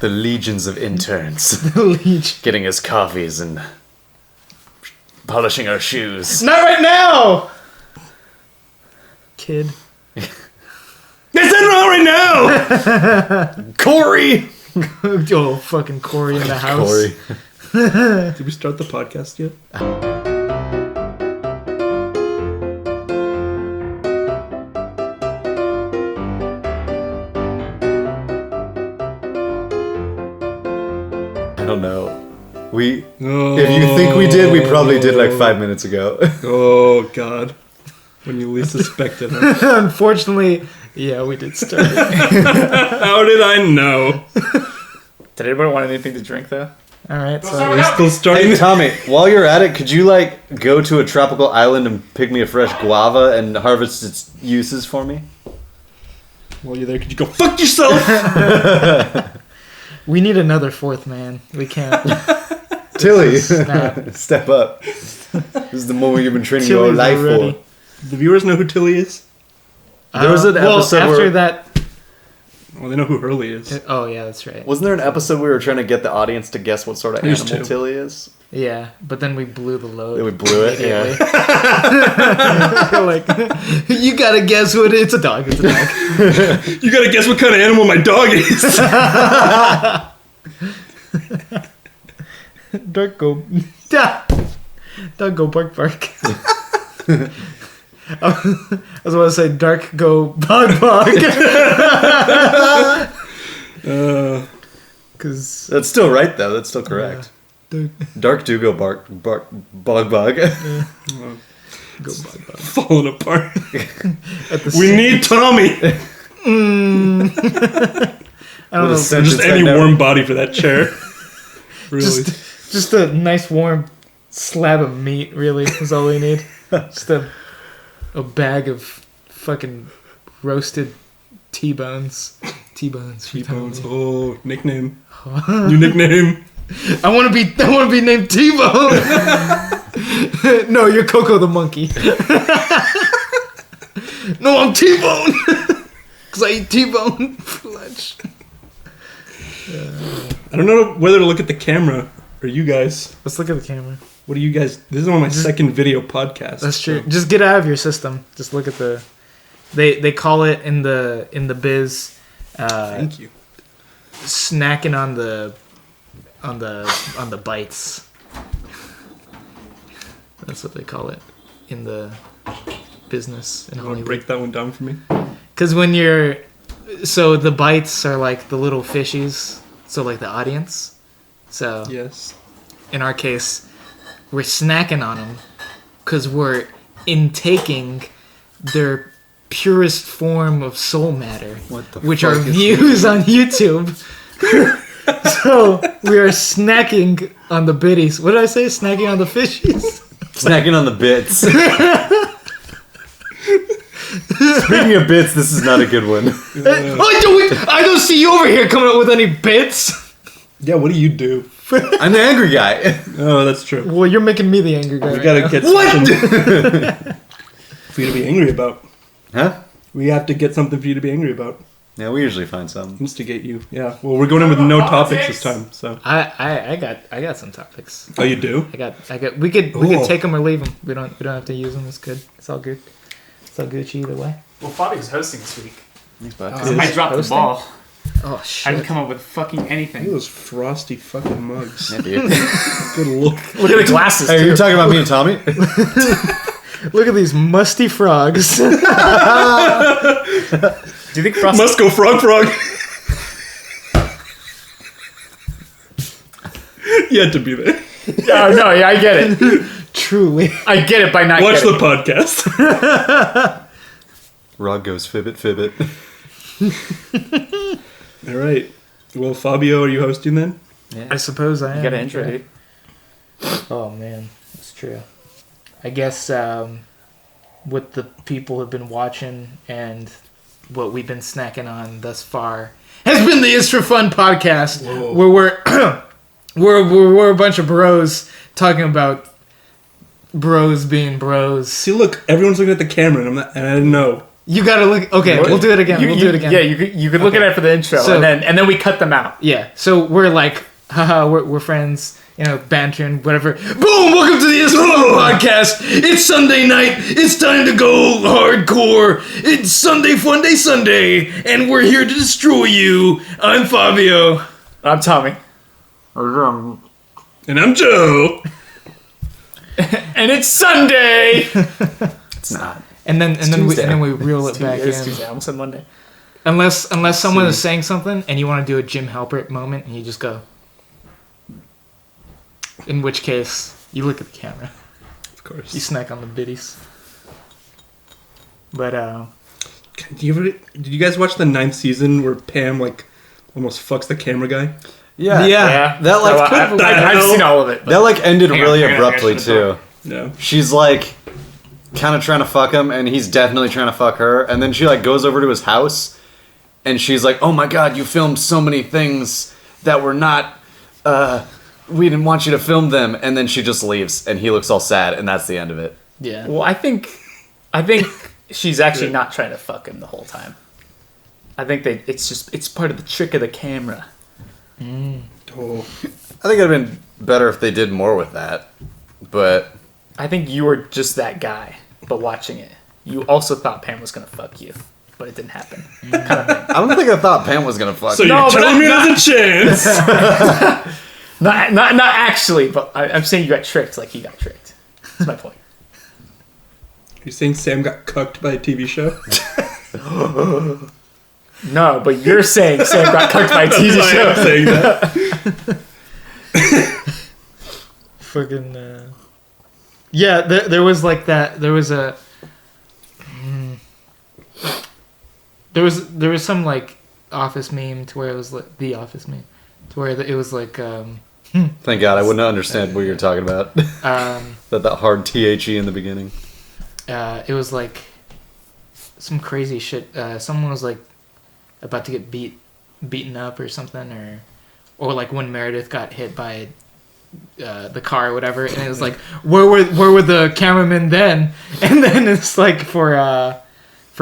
The legions of interns. Getting us coffees and polishing our shoes. Not right now! Kid. That's not right now! Corey! Oh, fucking Corey in the house. Corey. Did we start the podcast yet? I don't know. If you think we did, we probably did like 5 minutes ago. Oh, God. When you least suspected it. Unfortunately, yeah, we did start. How did I know? Did anybody want anything to drink, though? Alright, so... We're still starting. Hey, Tommy, while you're at it, could you, go to a tropical island and pick me a fresh guava and harvest its uses for me? While you're there, could you go fuck yourself? We need another fourth man. We can't. Tilly, step up. This is the moment you've been training your Tilly's life already. for. The viewers know who Tilly is? There was an episode after where... that... Well, they know who Hurley is. Oh, yeah, that's right. Wasn't there an episode we were trying to get the audience to guess what sort of There's animal two. Tilly is? Yeah, but then we blew the load. We blew it, yeah. Like, you gotta guess what it's a dog. It's a dog. You gotta guess what kind of animal my dog is. Dark go. Dog go bark bark. I was about to say dark go bog bog. Because That's still right, though. That's still correct. Dark do go bog bog. Go bog bog. Falling apart. We need Tommy. I don't know. Just any warm body for that chair. Really. Just a nice warm slab of meat, really, is all we need. Just a bag of fucking roasted T-bones. T-bones. T-bones. Oh, nickname. New nickname. I want to be named T-bone. No, you're Coco the monkey. No, I'm T-bone. Because I eat T-bone for lunch. I don't know whether to look at the camera or you guys. Let's look at the camera. What are you guys? This is on my second video podcast. That's true. So. Just get out of your system. Just look at the. They call it in the biz. Thank you. Snacking on the bites. That's what they call it in the business in Hollywood. Break that one down for me. Because so the bites are like the little fishies. So like the audience. So yes. In our case, we're snacking on them because we're intaking their purest form of soul matter, which are views on YouTube. So we are snacking on the biddies. What did I say? Snacking on the fishies? Snacking on the bits. Speaking of bits, this is not a good one. I don't see you over here coming up with any bits. Yeah, what do you do? I'm the angry guy. Oh, that's true. Well, you're making me the angry guy. We gotta get something for you to be angry about. Huh? We have to get something for you to be angry about. Yeah, we usually find some. Instigate you. Yeah. Well, we're going in with no topics this time, so. I got some topics. Oh, you do? I got. We could take them or leave them. We don't have to use them. It's good. It's all good. It's all Gucci either way. Well, Fabi's hosting this week. Thanks, bud. I dropped the ball. Oh shit! I didn't come up with fucking Look at anything. those frosty fucking mugs. Yeah, dude. Good look. Look at the glasses. Hey, are you talking about me and Tommy? Look at these musty frogs. Do you think Frosty... Must go frog. You had to be there. No, yeah, I get it. Truly. I get it by not Watch getting the podcast. Rod goes fibbit. All right. Well, Fabio, are you hosting then? Yeah. I suppose I am. You got an intro, dude. Oh man, that's true. I guess what the people have been watching and what we've been snacking on thus far has been the It's for Fun podcast. Whoa. Where we're a bunch of bros talking about bros being bros. See, look, everyone's looking at the camera, and I didn't know. You gotta look. Okay, we'll do it again. We'll do it again. Yeah, you could look at it for the intro, So- and then we cut them out. Yeah. So we're like, haha, we're friends. Bantering, whatever. Boom! Welcome to the podcast. It's Sunday night. It's time to go hardcore. It's Sunday Fun Day Sunday, and we're here to destroy you. I'm Fabio. I'm Tommy, And I'm Joe. and it's Sunday. It's not. And then Tuesday. we reel it back It's in. Tuesday. I almost said Monday. Unless someone is saying something and you want to do a Jim Halpert moment, and you just go. In which case, you look at the camera. Of course. You snack on the biddies. But Did you guys watch the 9th season where Pam almost fucks the camera guy? Yeah. Yeah. That like I've seen all of it. that like ended really hang on, abruptly I should've too. No. She's like kind of trying to fuck him, and he's definitely trying to fuck her. And then she like goes over to his house, and she's like, "Oh my god, you filmed so many things that were not. We didn't want you to film them." And then she just leaves, and he looks all sad, and that's the end of it. yeah. Well, I think she's actually not trying to fuck him the whole time. I think it's part of the trick of the camera. Oh. I think it'd have been better if they did more with that, but I think you were just that guy, but watching it, you also thought Pam was gonna fuck you, but it didn't happen. Kind of thing. I don't think I thought Pam was gonna fuck. So me. you're No, but telling me I'm there's a chance? Not actually, but I'm saying you got tricked like he got tricked. That's my point. You're saying Sam got cucked by a TV show? No, but you're saying Sam got cooked by a TV I show. am saying that. Fucking yeah, there was like that. There was a there was some like Office meme to where it was like the Office meme to where it was like Thank God, I wouldn't understand what you're talking about. that hard THE in the beginning. it was like some crazy shit. Someone was like about to get beaten up or something, or like when Meredith got hit by the car or whatever, and it was like, where were the cameramen then? And then it's like for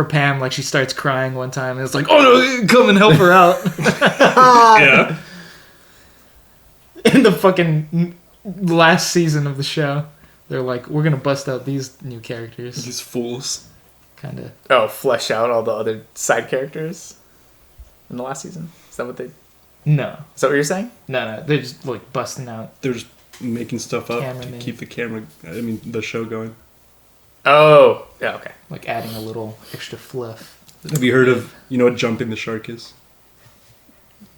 Pam, like she starts crying one time, and it's like, oh no, come and help her out. Yeah. In the fucking last season of the show, they're like, we're gonna bust out these new characters, These fools. kind of. Oh, flesh out all the other side characters in the last season. Is that what they? No, Is that what you're saying? no, they're just like busting out. They're just making stuff up Cameraman. to keep the show going. Oh, yeah. Okay. Like adding a little extra fluff. Have you heard of, what jumping the shark is?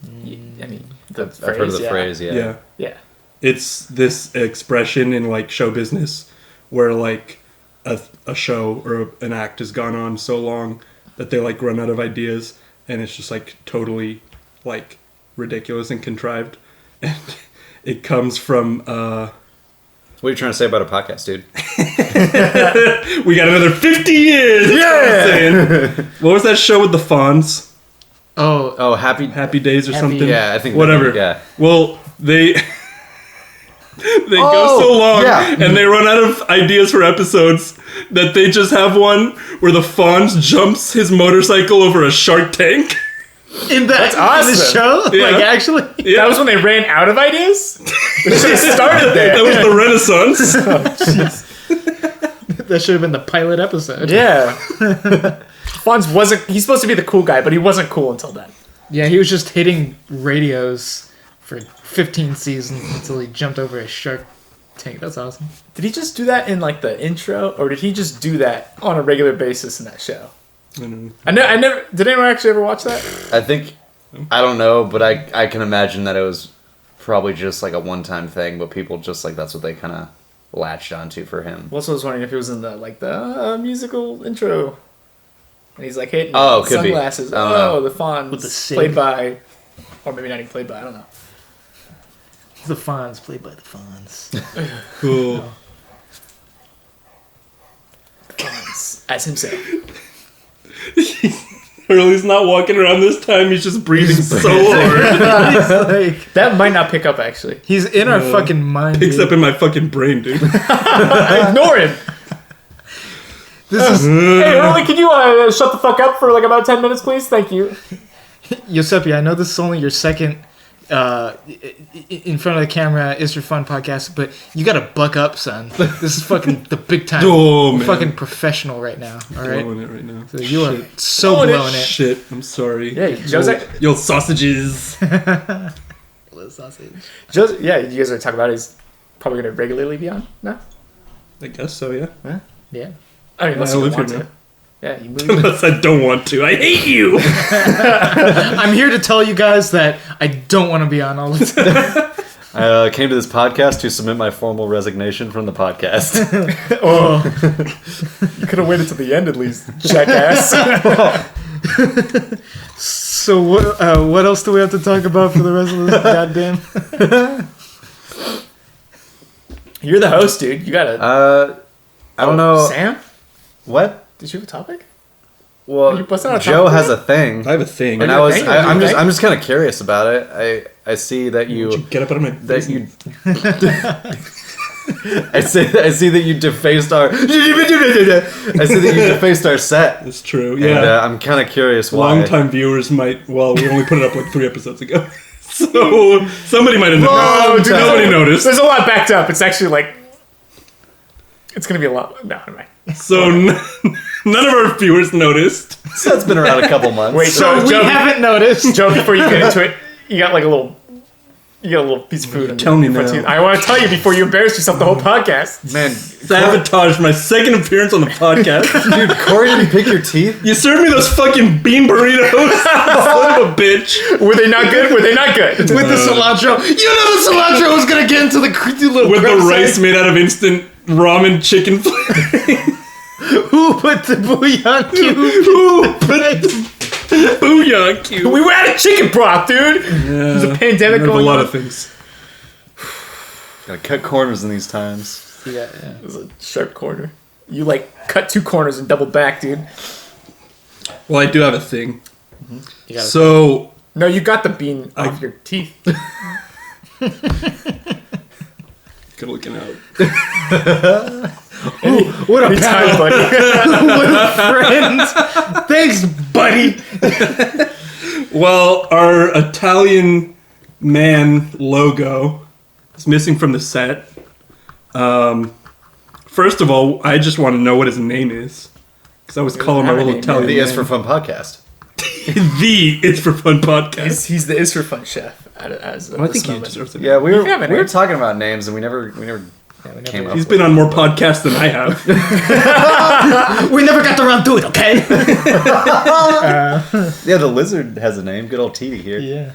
I mean, the I've heard of the yeah. phrase, yeah. Yeah. Yeah. It's this expression in like show business where like a show or an act has gone on so long that they like run out of ideas, and it's just like totally like ridiculous and contrived. And it comes from What are you trying to say about a podcast, dude? we got another 50 years. Yeah. What was that show with the Fonz? Oh, happy. Happy Days or Happy- something? Yeah, I think whatever. Yeah. Well, they go so long yeah. and they run out of ideas for episodes that they just have one where the Fonz jumps his motorcycle over a shark tank. In That's the awesome. show, Yeah. like actually. Yeah. That was when they ran out of ideas. They should have started there. That was the Renaissance. That should have been the pilot episode. Yeah. Fonz wasn't. He's supposed to be the cool guy, but he wasn't cool until then. Yeah, he was just hitting radios for 15 seasons until he jumped over a shark tank. That's awesome. Did he just do that in like the intro, or did he just do that on a regular basis in that show? I don't know. I never. Did anyone actually ever watch that? I think, I don't know, but I can imagine that it was probably just like a one-time thing, but people just like, that's what they kind of latched onto for him. Also, was wondering if he was in the musical intro, and he's like hitting Oh, could be. sunglasses. I don't know. Oh, the Fonz With the sig. played by, or maybe not even played by. I don't know. The Fonz, played by the Fonz. Cool. Fonz as himself. Hurley's not walking around this time. He's just breathing so hard. He's like, That might not pick up actually. he's in our fucking mind. Picks dude. up in my fucking brain, dude. Ignore him. This is Hey, Early, can you shut the fuck up for like about 10 minutes, please? Thank you. Seppi. I know this is only your second in front of the camera is your fun podcast, but you gotta buck up, son. This is fucking the big time. Oh, man. Fucking professional right now. All right, Blowing it right now. so you are so blowing it. Shit, I'm sorry. Yeah, Jose. Yo, sausages. Sausage. Jose, yeah, you guys are talking about is probably going to regularly be on now? I guess so, yeah. Yeah. I mean, unless I you live want here to. now. Yeah, you move. Unless I don't want to. I hate you. I'm here to tell you guys that I don't want to be on all the time. I came to this podcast to submit my formal resignation from the podcast. Oh, you could have waited till the end at least, jackass. So what else do we have to talk about for the rest of this goddamn? You're the host, dude. You gotta. I don't know. Sam, What? did you have a topic? Well, You busting out a Joe topic has there? a thing. I have a thing. And you I was, think? I, I'm You just, think? I'm just kind of curious about it. I see that Would you get up out of my that face? you, I see that you defaced our, I see that you defaced our set. It's true, And yeah. I'm kind of curious why. Long-time viewers might... Well, we only put it up like 3 episodes ago. So, somebody might have noticed. Long time. Nobody noticed. There's a lot backed up. It's actually like. It's gonna be a lot. No, never mind. So, none of our viewers noticed. Set's been around a couple months. Wait, So we Joe, haven't noticed. Joe, before you get into it, you got like a little. You got a little piece of food. in Tell me your front now. teeth. I want to tell you before you embarrass yourself the whole podcast. Man, Sabotage my second appearance on the podcast. dude, Corey didn't pick your teeth. You served me those fucking bean burritos. Son of a bitch. Were they not good? Were they not good? With the cilantro. You know the cilantro was gonna get into the little With the crevice. rice made out of instant ramen chicken flavor. Who put the bouillon cube? Who put the bouillon cube? We were out of chicken broth, dude. There's a pandemic There's a going lot on. of things. Gotta cut corners in these times. Yeah. It was a sharp corner. You like cut 2 corners and doubled back, dude. Well, I do have a thing. You gotta- So, No, you got the bean off your teeth. good looking out. What a Anytime, pal. buddy. What a friend. Thanks, buddy. Well, our Italian man logo is missing from the set. First of all, I just want to know what his name is. Because I was calling my have a little name, Italian The man. Is for Fun podcast. The It's for Fun podcast. He's the Is for Fun chef. As I think he deserves it. Yeah, we You have a were name. talking about names and we never came up. He's been on more podcasts than I have. We never got around to it, okay? Yeah, the lizard has a name. Good old TD here. Yeah.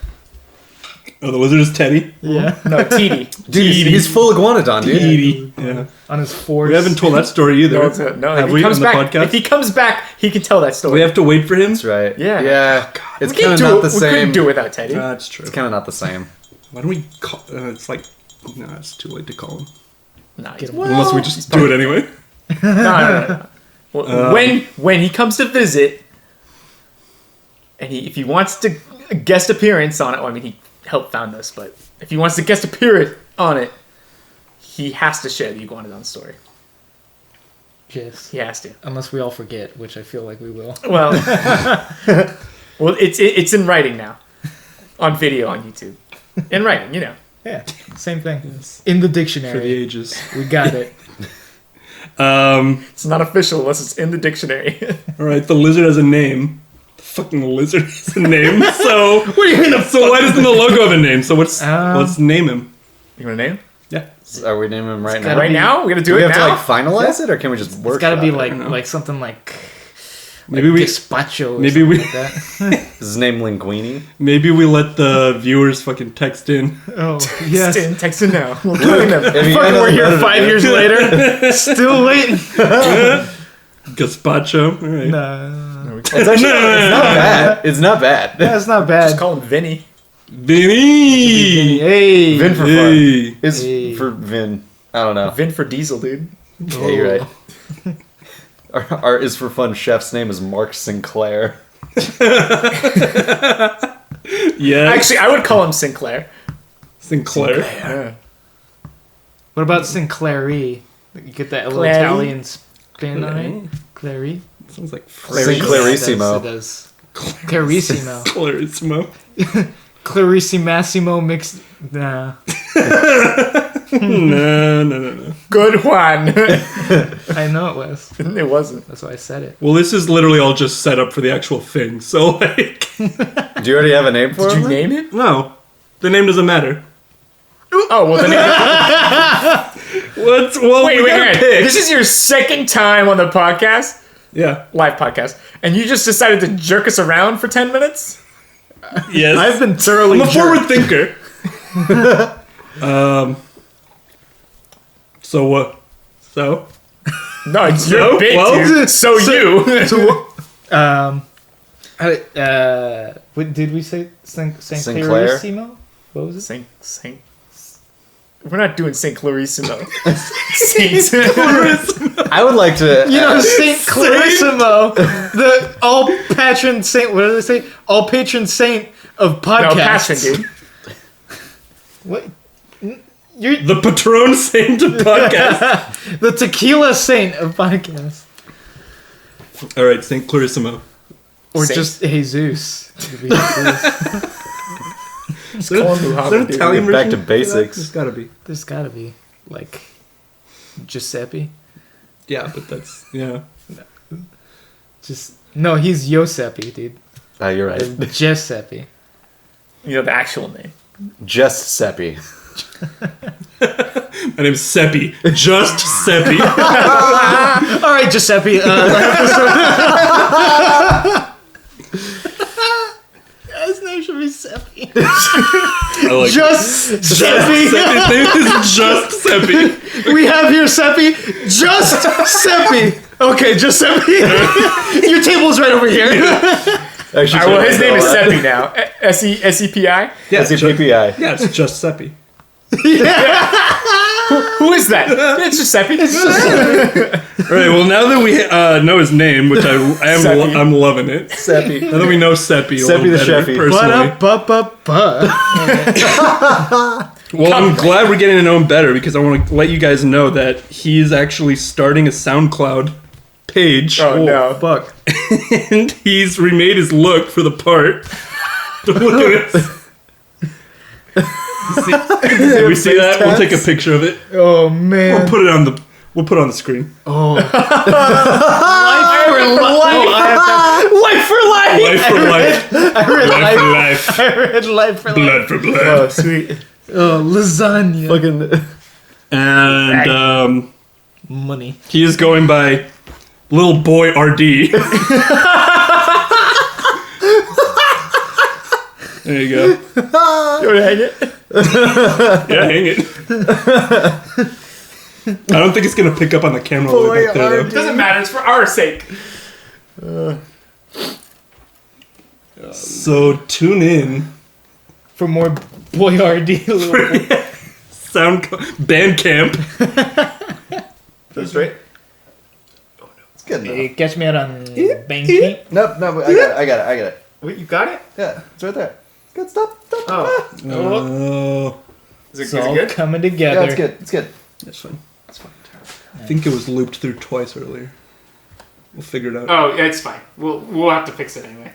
Oh, the lizard is Teddy. Yeah. No, TD. Dude, he's full iguanodon, dude. Teddy. Yeah. On his force. We haven't told that story either. No, Have if we he comes on the back, podcast? if he comes back, he can tell that story. We have to wait for him? That's right. Yeah. Yeah. It's We kind can't of do not it. the We couldn't same. do it without Teddy. That's true. It's kind of not the same. Why don't we call... it's like... No, it's too late to call him. Nah, Get him. Unless we just do it anyway. no. Well, when he comes to visit, and if he wants to guest appearance on it, well, I mean he helped found us, but if he wants to guest appear on it, he has to share the iguanodon story. Yes. He has to. Unless we all forget, which I feel like we will. Well, it's in writing now, on video on YouTube, in writing, you know. Yeah. Same thing. In the For the dictionary. ages. We got it. It's not official unless it's in the dictionary. Alright, the lizard has a name. The fucking lizard has a name. So... What do you mean? So why doesn't the logo have a name? So let's name him. You want a name? Yeah. Are we naming him right now? gotta Right be- now? We're gonna do Do we it have now? to like finalize it, or can we just work? It's got to be it? like something like Maybe we gazpacho. Or maybe something we- like that. Is his name Linguini? maybe we let the viewers fucking text in. Oh yes. Text in now. We're killing them. I mean, I Fucking know we're the here editor, 5 dude. years later, still waiting. Gazpacho. Alright. Nah, It's actually it's not bad. It's not bad. that's not Just bad. call him Vinny. Vinny! Hey, Vin for fun. Hey. Is Hey. for Vin. I don't know. Vin for Diesel, dude. Yeah, you're right. Our Is for Fun chef's name is Mark Sinclair. Yeah. Actually, I would call him Sinclair. Sinclair. Yeah. What about Sinclair? You get that little Clary? Italian been on it. Clary. Sounds like Saint Clarissimo. It does. Clarissimo. Clarissimo. Clarissimissimo mixed. Nah. No. Good one. I know it was. It wasn't. That's why I said it. Well, this is literally all just set up for the actual thing. So, like... Do you already have a name for Did him? you name it? No. The name doesn't matter. Oh, well, then. Wait. This is your second time on the podcast? Yeah. Live podcast. And you just decided to jerk us around for 10 minutes? Yes. I've been thoroughly I'm a forward thinker. So what? So? No, it's your bit, well, dude. So you. What did we say? Saint Sinclair? Clarissimo? What was it? Saint. We're not doing Saint Clarissimo. Saint. I would like to. You know, Saint Clarissimo, the all patron saint. What did they say? All patron saint of podcasts. No, passion, dude. What? You're The patron saint of podcast. the tequila saint of podcasts, All right, Saint Clarissimo. or Saint. just Jesus. It'd be Jesus. Is there an Italian Get back version to for that? basics. There's gotta be. There's gotta be like Giuseppe. Yeah, but that's Just no, he's Giuseppe, dude. You're right. Giuseppe. You know the actual name. Just Seppi. My name's Seppi. Just Seppi. All right, Giuseppe. His name should be Seppi. I like Just Seppi. Seppi's name is Just Seppi. We have here Seppi. Just Seppi. Okay, just Seppi. Your table's right over here. Actually, Well, his name is Seppi now. S-E-P-I? Yeah, SEPPI. yeah, it's just Seppi. Who is that? It's just Seppi. All right. Well, now that we know his name, which Seppi. I'm loving it. Seppi. Now that we know Seppi, Seppi a the little better, Sheffy. personally. Well, I'm glad we're getting to know him better because I want to let you guys know that he's actually starting a SoundCloud page. Oh, no. Fuck. And he's remade his look for the part. Look at this. Did we see that? We'll take a picture of it. Oh man. We'll put it on the screen. Oh. Life for life. Life for life. I read Life life. for life. I read life for life. Blood for blood. Oh, sweet. Oh, lasagna. Fucking. And Money. he is going by Lil Boi R.D. There you go. You want to hang it? Yeah, hang it. I don't think it's gonna pick up on the camera all the way back there, It though. doesn't matter. It's for our sake. So tune in. For more Boy R.D. Bandcamp. That's right. It's good enough. Hey, catch me out on Banky. Nope, no, I got it. Wait, you got it? Yeah, it's right there. Good, stop. Oh. Oh, Is It's it all good? coming Yeah, together. it's good. It's good. that's fine. I think it was looped through twice earlier. We'll figure it out. Oh, yeah, it's fine. We'll have to fix it anyway.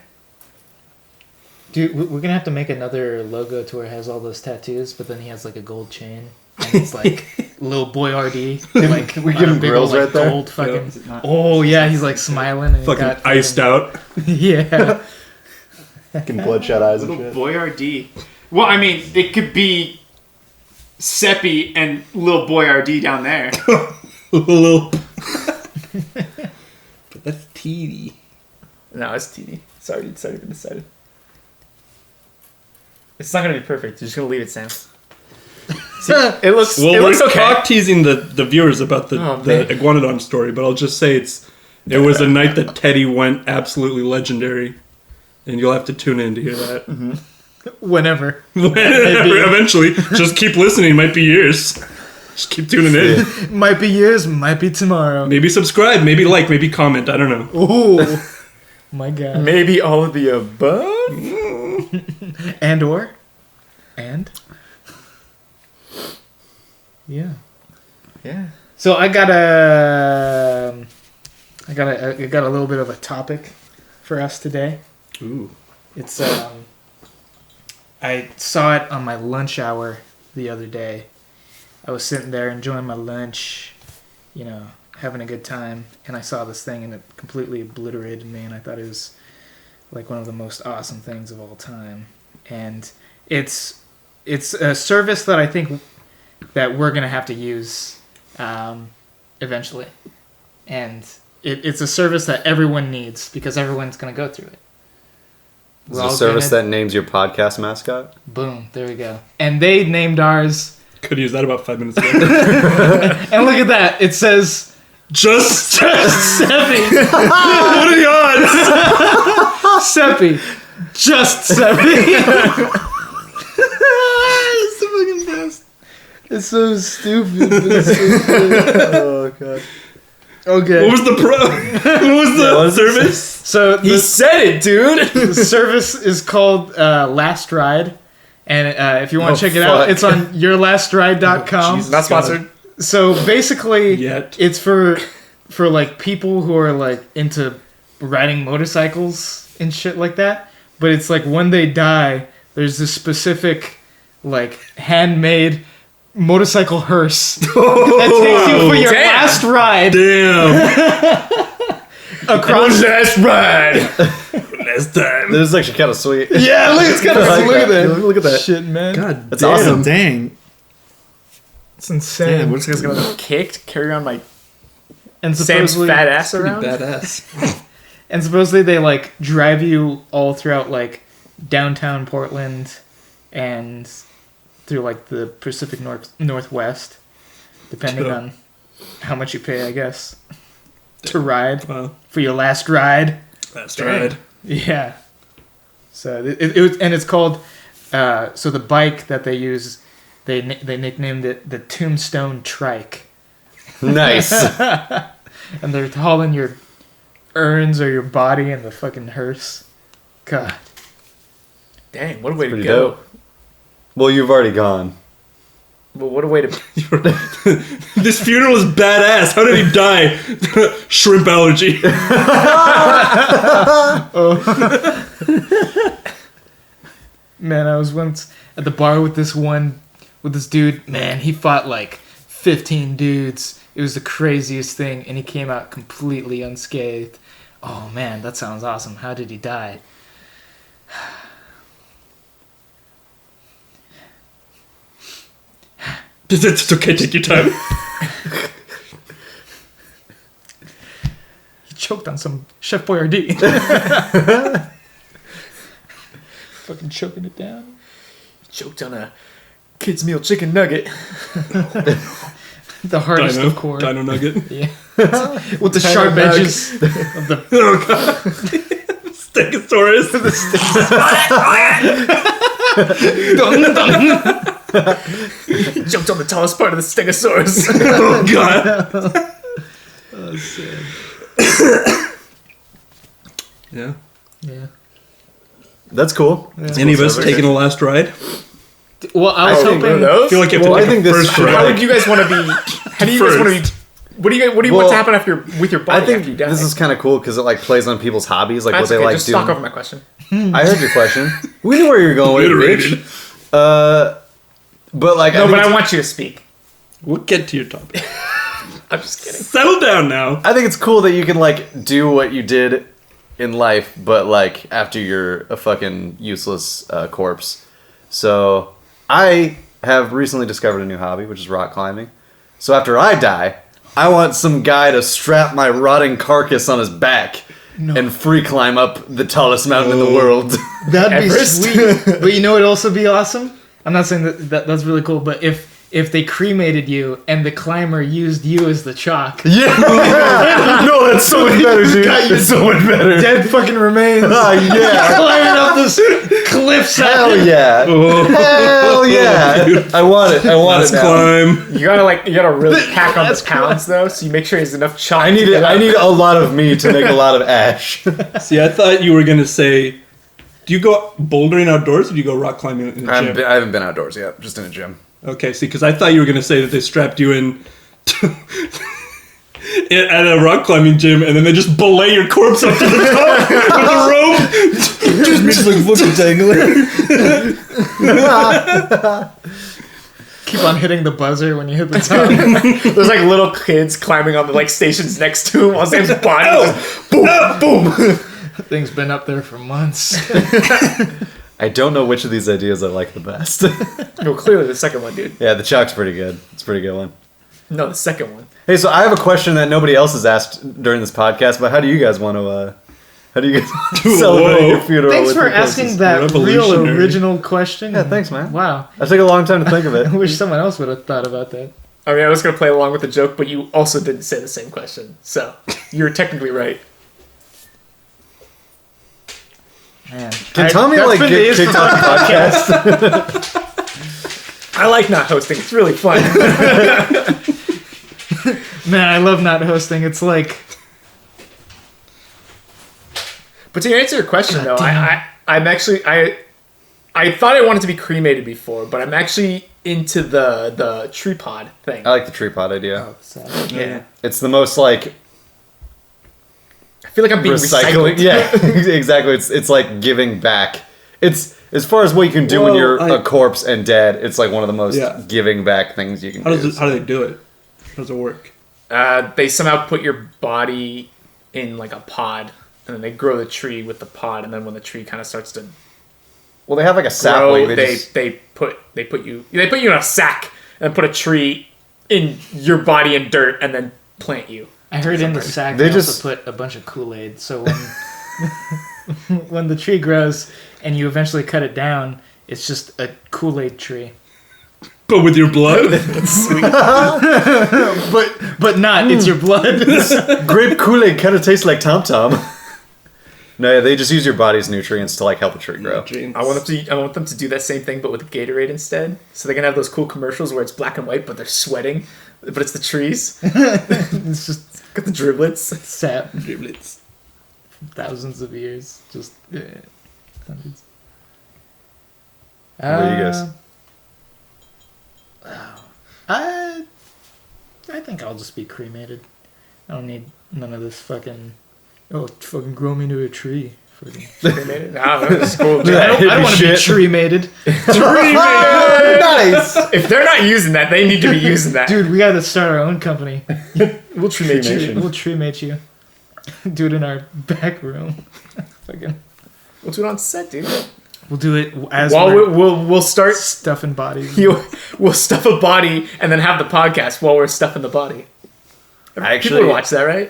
Dude, we're gonna have to make another logo to where it has all those tattoos, but then he has like a gold chain. And it's like Lil Boy R.D. Like we on give a him big grills old, right there? Gold fucking. Is it not? Oh yeah, he's like smiling. And Fucking got iced out. Yeah. Fucking bloodshot eyes and Little shit. Boy R.D. Well, I mean, it could be Seppi and Lil Boy R.D. down there. Lil. But that's TD. No, it's TD. Sorry, it's already been decided. It's not gonna be perfect. You're just gonna leave it, Sam. See, it looks. Well, it we're looks okay. cock teasing the viewers about the Oh, man. Iguanodon story, but I'll just say it was a night that Teddy went absolutely legendary, and you'll have to tune in to hear that. Whenever. Eventually, just keep listening. Might be years. Just keep tuning in. Might be years, might be tomorrow. Maybe subscribe, maybe like, maybe comment. I don't know. Ooh. My God. Maybe all of the above. And or? And? Yeah. Yeah. So I got a I got a little bit of a topic for us today. Ooh. It's I saw it on my lunch hour the other day. I was sitting there enjoying my lunch, having a good time, and I saw this thing and it completely obliterated me, and I thought it was like one of the most awesome things of all time. And it's a service that I think that we're gonna have to use eventually, and it's a service that everyone needs because everyone's gonna go through it. It's a service that names your podcast mascot? Boom, there we go. And they named ours. Could use that about 5 minutes ago. And look at that. It says, Just Seppi. What are the odds? Seppi. Just Seppi. It's the fucking best. It's so stupid. Oh, God. Okay. What was the What was the service? So He said it, dude. the service is called Last Ride. And if you want to check it out, it's on yourlastride.com. Jesus. Not sponsored. So basically, Yet. it's for like people who are like into riding motorcycles and shit like that. But it's like when they die, there's this specific like handmade motorcycle hearse that takes you for your Damn. last ride Damn. across. Last ride. Last time. This is actually kind of sweet. Yeah, look, it's kind of I like look at that. that. Look at that. Shit, man. God, That's awesome. Dang. It's insane. Damn, We're just gonna get kicked, carry on my and Sam's supposedly, fat ass Pretty around. badass. and supposedly they like drive you all throughout like downtown Portland and through like the Pacific Northwest, depending Cool. on how much you pay, I guess, to ride Wow. for your last ride. Last ride. Yeah. So it was, and it's called. So the bike that they use, they nicknamed it the Tombstone Trike, Nice. and they're hauling your urns or your body in the fucking hearse. God. Dang, what a way to Pretty go. dope. Well, you've already gone. Well, what a way to. This funeral is badass. How did he die? Shrimp allergy. Man, I was once at the bar with this dude. Man, he fought like 15 dudes. It was the craziest thing, and he came out completely unscathed. Oh man, that sounds awesome. How did he die? It's okay, take your time. He choked on some Chef Boy R.D. Fucking choking it down. Choked on a kid's meal chicken nugget. The hardest Dino. of core. Dino nugget. Yeah. With the sharp nug. edges of the. Oh god. Stegosaurus. Jumped on the tallest part of the Stegosaurus. Oh god. Oh, sad. Yeah. Yeah. That's cool. Any of us taking a last ride? Well, I was One of hoping. those? I feel like you have to Well, take I think a this first should- How ride. would you guys want to be? How do you guys want to be? What do you want Well, to happen after with your body I think after you die? this is kind of cool because it like plays on people's hobbies, like That's what they okay, like just doing. talk over my question. I heard your question. We knew where you were going with it, Reiterated. bitch. But like, No, think but it's- I want you to speak. We'll get to your topic. I'm just kidding. Settle down now. I think it's cool that you can like do what you did in life, but like after you're a fucking useless corpse. So I have recently discovered a new hobby, which is rock climbing. So after I die, I want some guy to strap my rotting carcass on his back and free climb up the tallest mountain in the world. That'd be Everest? sweet. But you know what'd also be awesome? I'm not saying that's really cool, but if they cremated you and the climber used you as the chalk. Yeah, no, that's so much better, dude. It's so much better. Dead fucking remains. Yeah, Climbing up this cliffside. hell yeah, hell yeah. I want it. I want Let's it now. climb. You gotta really pack on the pounds though, so you make sure there's enough chalk. I need to it. get I up. need a lot of me to make a lot of ash. See, I thought you were gonna say, do you go bouldering outdoors or do you go rock climbing in the I gym? haven't been outdoors yet. Just in a gym. Okay, see, because I thought you were gonna say that they strapped you in at a rock climbing gym, and then they just belay your corpse up to the top with a rope. Just like fucking dangling. Keep on hitting the buzzer when you hit the top. There's like little kids climbing on the like stations next to him while Sam's body just boom, boom. Thing's been up there for months. I don't know which of these ideas I like the best. No, clearly the second one, dude. Yeah, the chalk's pretty good. It's a pretty good one. No, the second one. Hey, so I have a question that nobody else has asked during this podcast, but how do you guys want to, how do you guys celebrate your funeral? Thanks with for your asking closest? that real Revolutionary. original question. Yeah, thanks, man. Wow. I took a long time to think of it. I wish someone else would have thought about that. I mean, I was gonna play along with the joke, but you also didn't say the same question, so you're technically right. Man. Can Tommy that's like been get the kicked off the podcast? I like not hosting. It's really fun. Man, I love not hosting. It's like... But to answer your question, though, damn. I'm actually I thought I wanted to be cremated before, but I'm actually into the tree pod thing. I like the tree pot idea. Yeah, It's the most like I feel like I'm being recycled. Yeah, exactly. It's like giving back. It's as far as what you can do when Well, you're a corpse and dead. It's like one of the most Yeah. giving back things you can How do. do they do it? How does it work? They somehow put your body in like a pod, and then they grow the tree with the pod, and then when the tree kind of starts to Well, they have like a grow, sapling. they put you in a sack and put a tree in your body in dirt, and then plant you. I heard in the sack They they just- also put a bunch of Kool-Aid, so when when the tree grows and you eventually cut it down, it's just a Kool-Aid tree. But with your blood? But not, it's your blood. Grape Kool-Aid kind of tastes like Tom Tom. No, yeah, they just use your body's nutrients to like help a tree grow. Jeans. I want them to do that same thing, but with Gatorade instead. So they can have those cool commercials where it's black and white, but they're sweating, but it's the trees. It's just Got the driblets. sap Driblets. thousands of years. Just hundreds. What are you guys? I think I'll just be cremated. I don't need none of this fucking... Oh, fucking grow me into a tree. Fucking... Cremated? Nah, that's cool. I don't want to be tree-mated. Nice. If they're not using that, they need to be using that. Dude, we gotta start our own company. We'll cremate you. We'll tree-mate you. Do it in our back room. Fucking... We'll do it on set, dude. We'll do it as While we're we'll start. stuffing bodies. We'll stuff a body and then have the podcast while we're stuffing the body. People Actually, would watch that, right?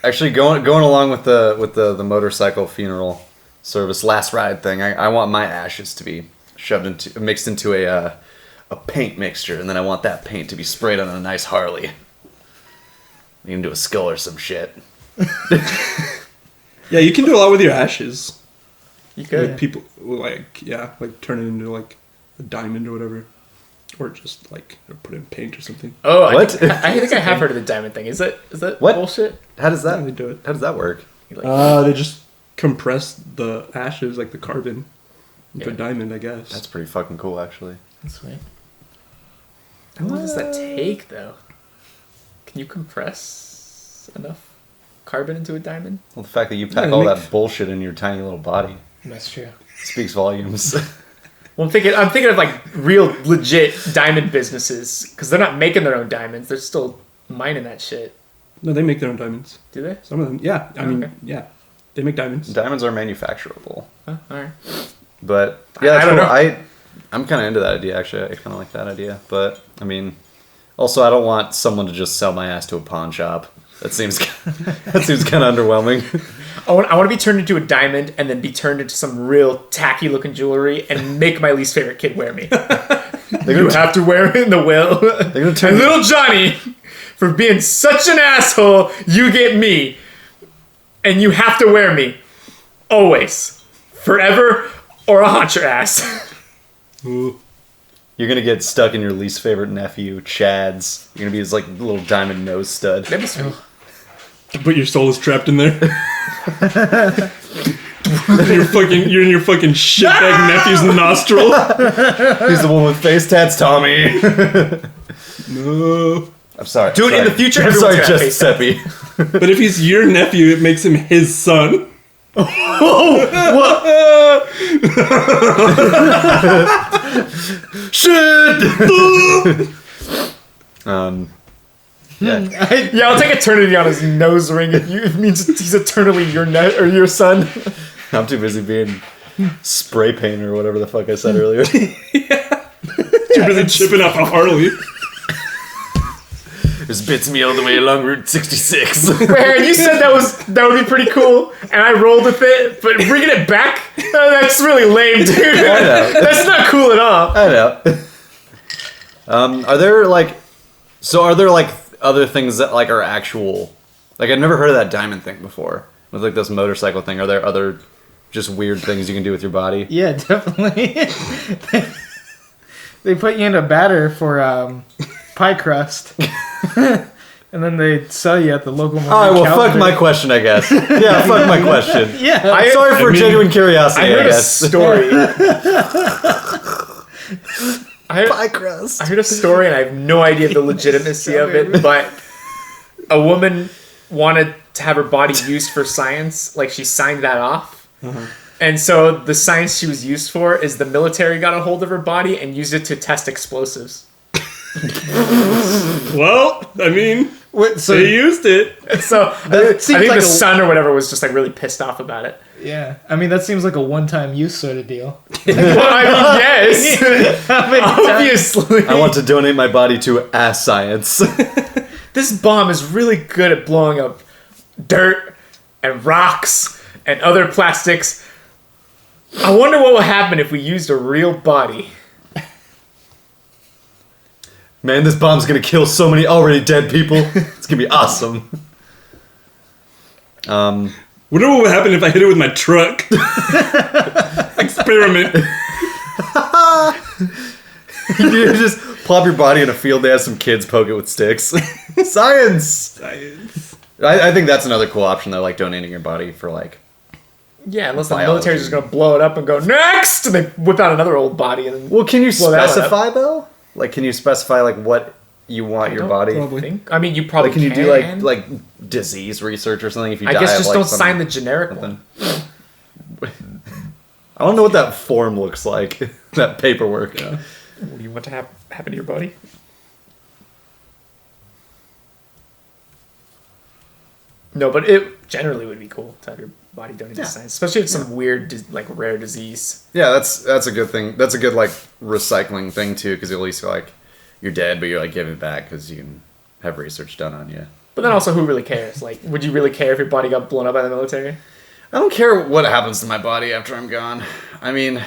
Actually, going along with the motorcycle funeral service last ride thing, I want my ashes to be mixed into a paint mixture, and then I want that paint to be sprayed on a nice Harley. You can do a skull or some shit. Yeah, you can do a lot with your ashes. You could. Like people, like turn it into like a diamond or whatever, or just like put it in paint or something. Oh, What? I think I have heard of the diamond thing. Is that What? bullshit? How does Yeah, that? they do it. How does that work? They just compress the ashes, like the carbon, into a Yeah. diamond, I guess. That's pretty fucking cool, actually. That's sweet. How long does that take, though? Can you compress enough carbon into a diamond? Well, the fact that you pack Yeah, all make- that bullshit in your tiny little body That's true. speaks volumes. Well, I'm thinking of like real legit diamond businesses because they're not making their own diamonds; they're still mining that shit. No, they make their own diamonds. Do they? Some of them, yeah. I mean, Okay. yeah, they make diamonds. Diamonds are manufacturable, Huh? All right. but yeah, I that's don't cool. know. I'm kind of into that idea, actually. I kind of like that idea, but I mean, also I don't want someone to just sell my ass to a pawn shop. That seems kind of underwhelming. I want to be turned into a diamond and then be turned into some real tacky looking jewelry and make my least favorite kid wear me. You have to wear it in the will. They're gonna turn And little Johnny, for being such an asshole, you get me. And you have to wear me. Always. Forever, or I'll haunt your ass. Ooh. You're gonna get stuck in your least favorite nephew, Chad's. You're gonna be his like little diamond nose stud. That'd be sweet. But your soul is trapped in there. You're in your fucking shitbag nephew's nostril. He's the one with face tats, Tommy. No. I'm sorry. Do it in the future. I'm everyone's sorry, gonna just face Seppi. But if he's your nephew, it makes him his son. Shit! Yeah. Yeah, I'll take eternity on his nose ring if it means he's eternally your or your son. I'm too busy being spray paint or whatever the fuck I said earlier. Too busy chipping up a Harley. This bits me all the way along Route 66. Where you said that would be pretty cool, and I rolled with it, but bringing it back, that's really lame, dude. I know. That's not cool at all. I know. Are there other things that like are actual? Like I've never heard of that diamond thing before. With like this motorcycle thing. Are there other just weird things you can do with your body? Yeah, definitely. They put you in a batter for pie crust. And then they sell you at the local market. Alright, well, fuck my question, I guess. Yeah, fuck my question. Yeah. Sorry for genuine curiosity, I heard I a guess. story. Pie crust. I heard a story, and I have no idea the legitimacy of it, but a woman wanted to have her body used for science. Like, she signed that off. And so the science she was used for is the military got a hold of her body and used it to test explosives. Well, I mean, So they used it. And so I That seems think like the a- son or whatever was just like really pissed off about it. yeah, I mean that seems like a one-time use sort of deal. Well, I mean, yes, How many times? obviously. I want to donate my body to ass science. This bomb is really good at blowing up dirt and rocks and other plastics. I wonder what would happen if we used a real body. Man, this bomb's gonna kill so many already dead people. It's gonna be awesome. Wonder what would happen if I hit it with my truck. Experiment. You just plop your body in a field, they have some kids poke it with sticks. Science! I think that's another cool option though, like donating your body for like... Yeah, unless the Biology. military's just gonna blow it up and go next, and they whip out another old body and. Well, can you Blow that one up. specify though? Like, can you specify like what you want your body? I mean, you probably Like, can you do like disease research or something if you die? I guess of, just like, don't some- sign the generic one. I don't know what that form looks like. That paperwork. What do you want to happen to your body? No, but it generally would be cool to have your body donated to science, especially if it's some weird, like rare disease. Yeah, that's a good thing. That's a good like recycling thing too, because at least like you're dead, but you're like giving it back because you can have research done on you. But then also, who really cares? Like, would you really care if your body got blown up by the military? I don't care what happens to my body after I'm gone. I mean, it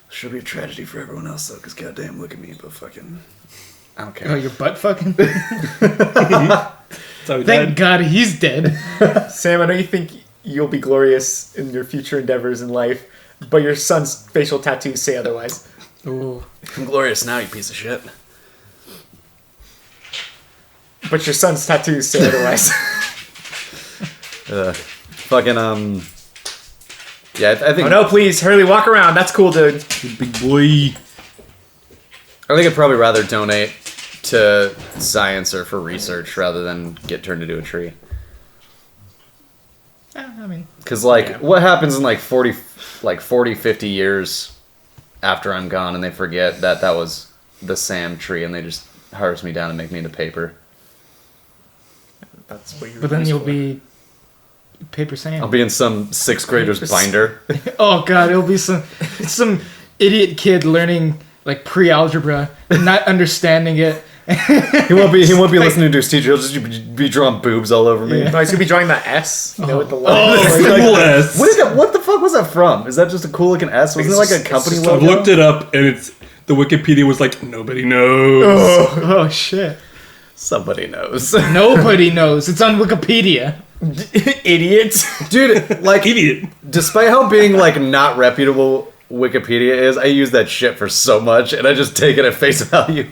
should be a tragedy for everyone else though, because goddamn, look at me, but fucking, I don't care. Oh, your butt fucking? So Thank God he's dead. Sam, I know you think you'll be glorious in your future endeavors in life, but your son's facial tattoos say otherwise. Ooh. I'm glorious now, you piece of shit. But your son's tattoos say otherwise. Fucking yeah, I think. Oh no, please, Hurley, walk around. That's cool, dude. big boy. I think I'd probably rather donate to science or for research rather than get turned into a tree. I mean, Because, like, what happens in, like, 40, 50 years after I'm gone and they forget that that was the Sam tree and they just harvest me down and make me into paper? That's what you're. but then used you'll for. be paper sand. I'll be in some 6th grader's binder. Oh God, it'll be some idiot kid learning like pre-algebra and not understanding it. He won't be listening to his teacher. He'll just be drawing boobs all over me. Yeah. No, he's gonna be drawing that S, you know, with the Oh, line. cool S. What the fuck was that from? Is that just a cool looking S? Wasn't it like a it's company just- I've logo? looked it up, and it's the Wikipedia was like nobody knows. Oh shit! Somebody knows. Nobody knows. It's on Wikipedia. Idiot. Dude, like, Idiot. despite how being, like, not reputable Wikipedia is, I use that shit for so much, and I just take it at face value.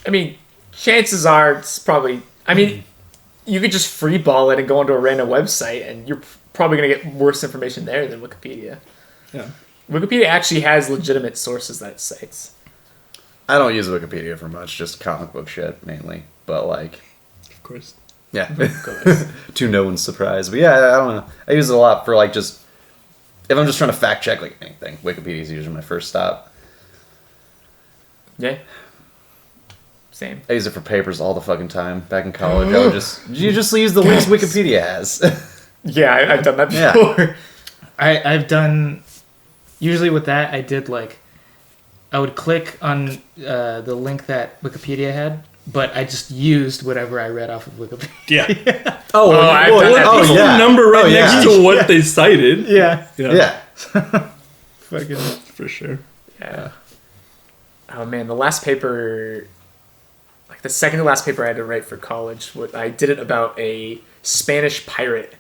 I mean, chances are it's probably. I mean, you could just freeball it and go onto a random website, and you're probably gonna get worse information there than Wikipedia. Yeah. Wikipedia actually has legitimate sources that it cites. I don't use Wikipedia for much, just comic book shit mainly. But like, Of course. yeah, to no one's surprise. But yeah, I don't know. I use it a lot for like just if I'm just trying to fact check like anything. Wikipedia is usually my first stop. Yeah. Same. I use it for papers all the fucking time. Back in college, I would just use the links Wikipedia has. Yeah, I've done that Yeah. before. I've done usually with that. I did like I would click on the link that Wikipedia had, but I just used whatever I read off of Wikipedia. Yeah. Oh, I've done that Put before. the number right Oh, yeah. next to what they cited. Yeah, Yeah. fucking. For sure. Yeah. Oh man, the last paper, like the second to last paper I had to write for college, I did it about a Spanish pirate,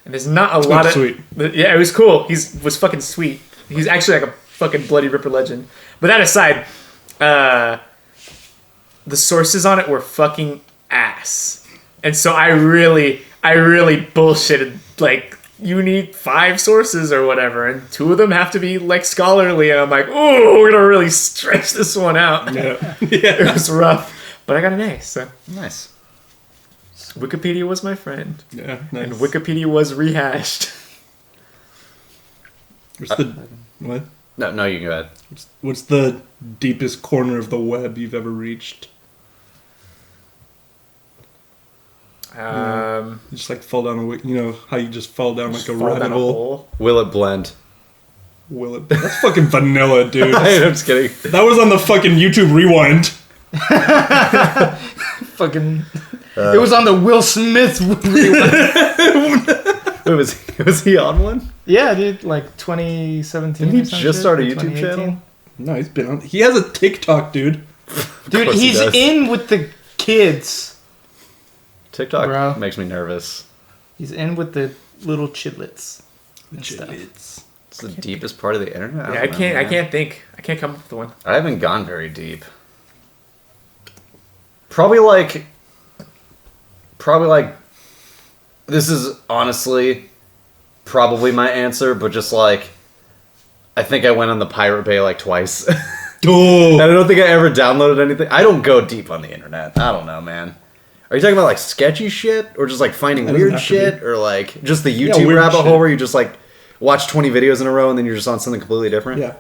and there's not a lot of sweet. Yeah, it was cool. Was fucking sweet. He's actually like a fucking bloody ripper legend. But that aside, the sources on it were fucking ass, and so I really bullshitted like. You need 5 sources or whatever, and 2 of them have to be like scholarly. And I'm like, oh, we're gonna really stretch this one out. Yeah. It was rough, but I got an A. So Nice. Wikipedia was my friend, Yeah. Nice. and Wikipedia was rehashed. What's the what? No, you can go ahead. What's the deepest corner of the web you've ever reached? You just like fall down how you just fall down like a Fall rabbit down a hole. hole. Will it blend? Will it? That's fucking vanilla, dude. I'm just kidding. That was on the fucking YouTube Rewind. Fucking. It was on the Will Smith. Wait, was he on one? Yeah, dude, like 2017. Didn't he or some just shit, start a or YouTube 2018. channel? No, he's been on. He has a TikTok, dude. Dude, course he he's does. in with the kids. TikTok Bro. makes me nervous. He's in with the little chidlets. and stuff. It's It's the deepest part of the internet. Yeah, don't I know, can't. I man. can't think. I can't come up with one. I haven't gone very deep. Probably like. This is honestly probably my answer, but just like. I think I went on the Pirate Bay like twice. Oh, And I don't think I ever downloaded anything. I don't go deep on the internet. I don't know, man. Are you talking about like sketchy shit, or just like finding That doesn't weird have to be. shit, or like just the YouTube weird rabbit shit. hole where you just like watch 20 videos in a row and then you're just on something completely different? yeah.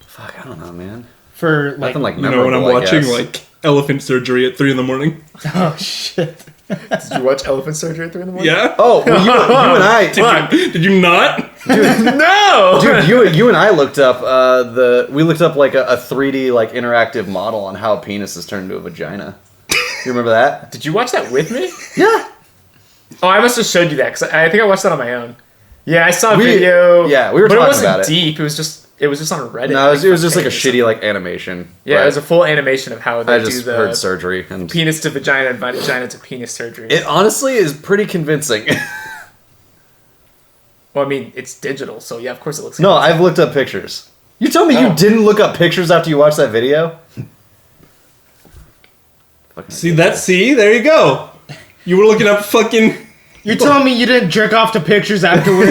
Fuck, I don't know, man. For like, Nothing like You know when I'm memorable, I watching guess. like elephant surgery at 3 a.m. oh shit. Did you watch Elephant Surgery at 3 in the morning? Yeah. Oh, well, you and I, Did you not? No. dude, you and I looked up we looked up like a 3D like interactive model on how a penis is turned into a vagina. You remember that? Did you watch that with me? Yeah. Oh, I must have showed you that because I think I watched that on my own. Yeah, I saw a video. yeah, we were but it talking wasn't about it. deep. It was just on Reddit. No, it was just like a Page. shitty like animation. Yeah, but it was a full animation of how they I do just the heard surgery and penis to vagina and vagina to penis surgery. it honestly is pretty convincing. Well, I mean, it's digital, so yeah, of course it looks. No, I've looked up pictures. You told me you didn't look up pictures after you watched that video? Fucking See that? See, there you go. You were looking up fucking. You're telling me you didn't jerk off to pictures afterward?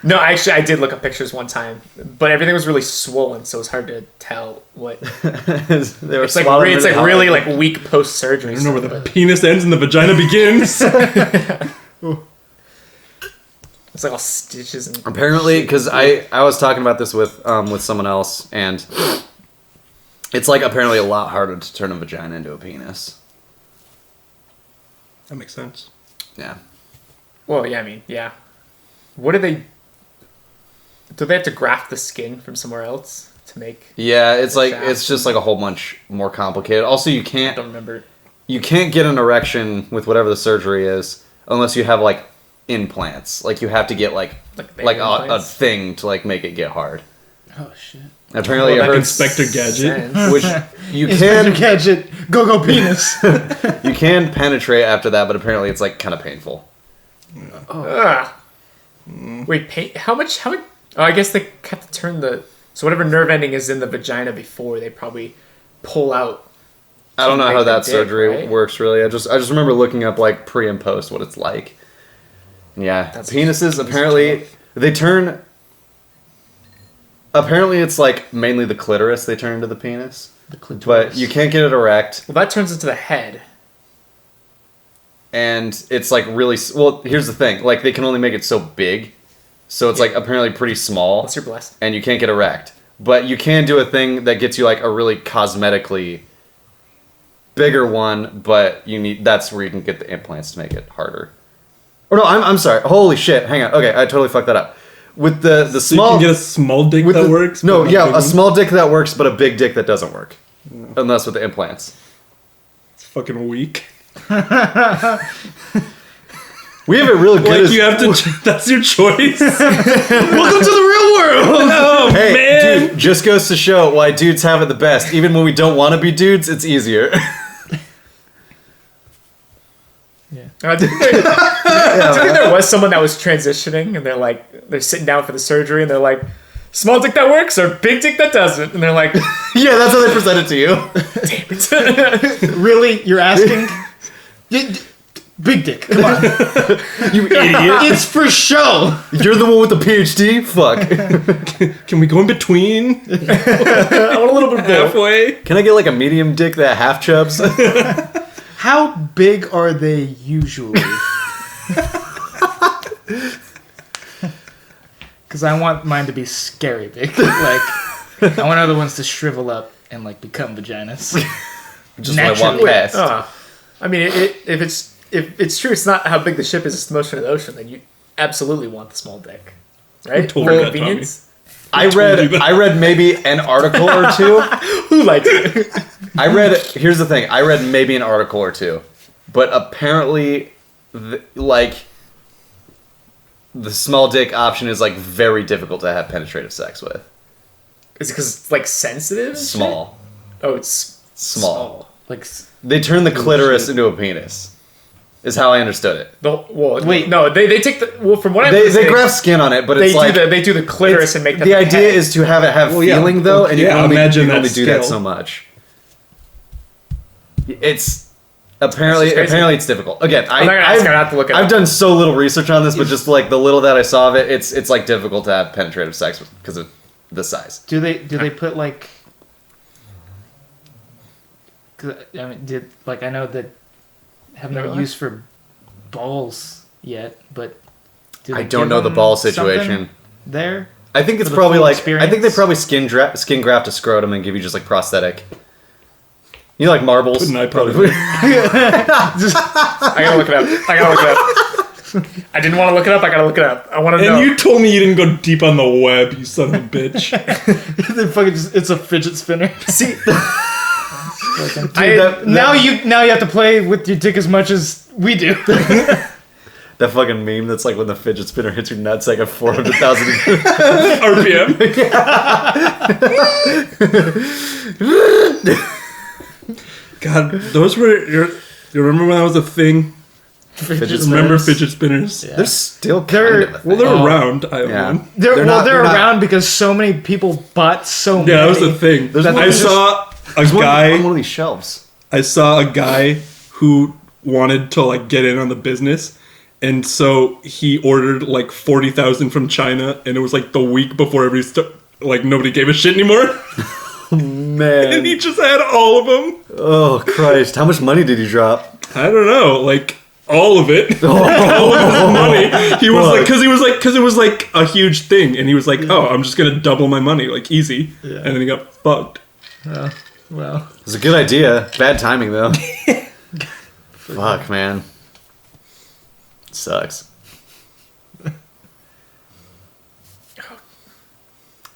No, actually, I did look up pictures one time, but everything was really swollen, so it's hard to tell what. they were It's like swallowed it's really like really hard. like weak post surgery. I don't know where the penis ends and the vagina begins. It's like all stitches and. Apparently, because I was talking about this with someone else, and it's like apparently a lot harder to turn a vagina into a penis. That makes sense. Yeah. Well, yeah, I mean, yeah. What do they? Do they have to graft the skin from somewhere else to make? Yeah, it's like shaft. it's just like a whole bunch more complicated. Also, you I can't don't remember. get an erection with whatever the surgery is unless you have like implants. Like you have to get like Like a implants? thing to like make it get hard. oh shit. Apparently, Well, it that hurts. Inspector Gadget. Which you Inspector can Gadget, go penis. you can penetrate after that, but apparently it's like kind of painful. Ugh. Wait, how much? Oh, I guess they have to turn the. So whatever nerve ending is in the vagina before, they probably pull out. I don't know Make how the that dick, surgery right? works really. I just remember looking up like pre and post what it's like. Yeah, That's- penises apparently they turn. Apparently, it's like mainly the clitoris they turn into the penis. The clitoris. But you can't get it erect. Well, that turns into the head. And it's like really... Well, here's the thing. Like, they can only make it so big. So it's like apparently pretty small. Unless you're blessed. And you can't get erect. But you can do a thing that gets you like a really cosmetically bigger one, but that's where you can get the implants to make it harder. Or no, I'm sorry. Holy shit. Hang on. Okay, I totally fucked that up. With the So small... you can get a small dick that works? No, but not a yeah, big a one? small dick that works, but a big dick that doesn't work. Unless with the implants. It's fucking weak. We have it really good. Like, as, you have to... That's your choice? Welcome to the real world! Oh, Hey, man! dude, just goes to show why dudes have it the best. Even when we don't want to be dudes, it's easier. Yeah. I think there was someone that was transitioning, and they're sitting down for the surgery, and they're like, small dick that works or big dick that doesn't, and they're like, Yeah, that's how they present it to you. Really? You're asking? Big dick. Come on. You idiot. It's for show. You're the one with the PhD? Fuck. Can we go in between? I want a little bit of both. Halfway? Can I get like a medium dick that half chubs? How big are they usually? Because I want mine to be scary big. Like, I want other ones to shrivel up and like become vaginas. Just when I walk Naturally. past. I mean, if it's true, it's not how big the ship is, it's the motion of the ocean, then you absolutely want the small dick. Right? told For you that, convenience. I read maybe an article or two. Who likes it? Here's the thing. I read maybe an article or two. But apparently, the small dick option is like very difficult to have penetrative sex with. Is it because it's like sensitive? and Small. shit? Oh, it's Small. Like, They turn the clitoris into a penis. Is how I understood it. Wait. No, they take the from what I They understand, graft skin on it, but they it's like they do the clitoris and make that the idea head. is to have it have Well, yeah. feeling though, and you Yeah, can only, imagine you can that only do that scale. so much. It's apparently This is crazy. it's difficult. Again, I'm not gonna ask her, I have to look it I've up. done so little research on this, but just like the little that I saw of it, it's like difficult to have penetrative sex because of the size. do they put like? 'Cause, I mean, I know that have no Really? use for balls yet, but do I they don't give know the them ball something situation. there. I think it's For the probably full like I think they experience? probably skin graft a scrotum and give you just like prosthetic. You know, like marbles. Couldn't I probably? I gotta look it up. I didn't want to look it up. I gotta look it up. I want to know. And you told me you didn't go deep on the web, you son of a bitch. They fucking it's a fidget spinner. see. Now you have to play with your dick as much as we do. That fucking meme that's like when the fidget spinner hits your nuts like at 400,000. RPM. God, those were you remember when that was a thing? Fidget Remember spinners? fidget spinners? They're still They're- kind of a Well, they're thing. around. I Yeah. own. They're They're not- they're not- around because so many people bought so many. Yeah, that was the thing. There's one I just- saw a There's one guy. on one of these shelves. I saw a guy who wanted to like get in on the business, and so he ordered like 40,000 from China, and it was like the week before like nobody gave a shit anymore, and Man. he just had all of them. Oh, Christ. How much money did you drop? I don't know, like all of it, all of his money. He was like, because it was like a huge thing, and he was like, oh, I'm just gonna double my money, like easy, and then he got fucked. Well, It was a good idea. Bad timing, though. Fuck, man. Sucks.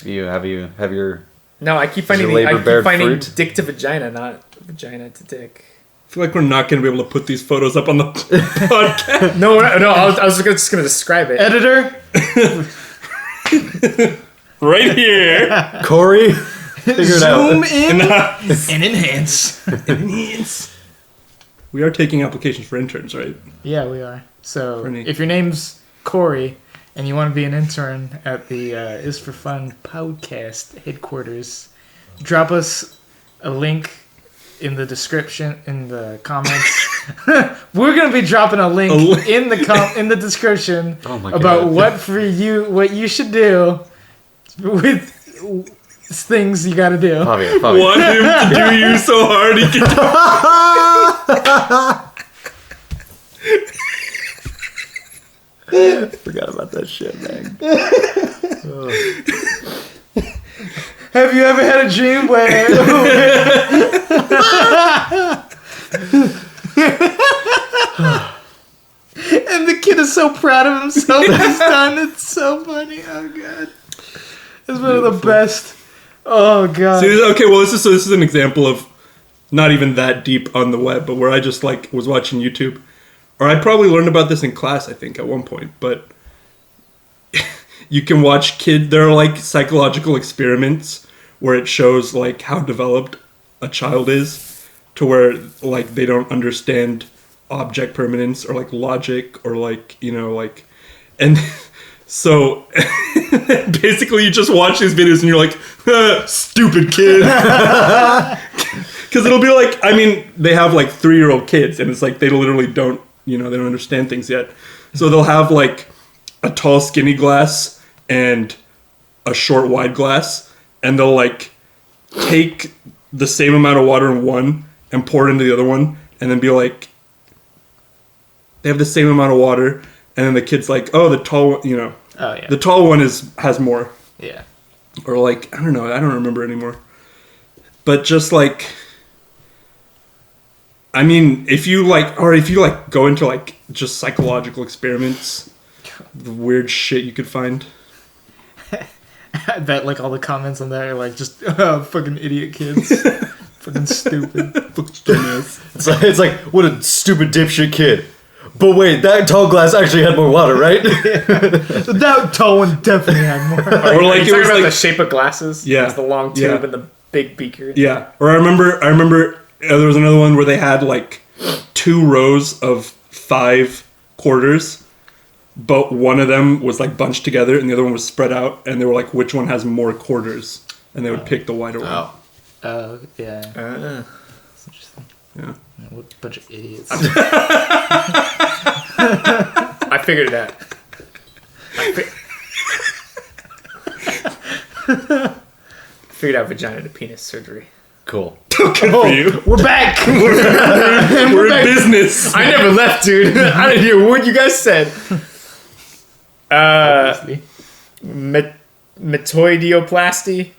Have your... No, I keep Is finding your labor bared finding fruit? dick to vagina, not vagina to dick. I feel like we're not gonna be able to put these photos up on the podcast. No. I was just gonna describe it. editor, Right here. Corey? Figure it zoom out. in And and enhance. we are taking applications for interns, right? Yeah, we are. So Pretty. if your name's Corey and you want to be an intern at the Is for Fun podcast headquarters, drop us a link in the description, in the comments. We're gonna be dropping a link in the description Oh my about God. what you should do with things you gotta do. Fabio. Want him to do you so hard he can. Forgot about that shit, man. Have you ever had a dream where... And the kid is so proud of himself when he's done. It's so funny. Oh, God. It's one of the best. Oh, God. See, okay, well, this is an example of not even that deep on the web, but where I just, like, was watching YouTube. Or I probably learned about this in class, I think, at one point, but you can watch there are, like, psychological experiments where it shows, like, how developed a child is to where, like, they don't understand object permanence or, like, logic or, like, you know, like... And so, basically, you just watch these videos and you're like, stupid kid. Because it'll be like, I mean, they have, like, 3-year-old kids, and it's like they literally don't, you know, they don't understand things yet. So they'll have, like, a tall, skinny glass and a short, wide glass, and they'll, like, take the same amount of water in one and pour it into the other one, and then be like, they have the same amount of water, and then the kid's like, oh, the tall one, you know, the tall one has more. Yeah. Or, like, I don't know, I don't remember anymore. But just, like, I mean, if you go into, like, just psychological experiments, the weird shit you could find. I bet, like, all the comments on that are, like, just, fucking idiot kids. Fucking stupid. It's like, what a stupid dipshit kid. But wait, that tall glass actually had more water, right? That tall one definitely had more. Or, like, it was about the shape of glasses. Yeah. It's the long tube and the big beaker. Yeah. Or I remember there was another one where they had, like, 2 rows of 5 quarters, but one of them was, like, bunched together and the other one was spread out, and they were like, which one has more quarters? And they would pick the wider one. Oh, yeah. That's interesting. Yeah. What a bunch of idiots. I figured it out. Figured out vagina to penis surgery. Cool. Good for you. We're back! We're in business. I never left, dude. I didn't hear what you guys said. Metoidioplasty.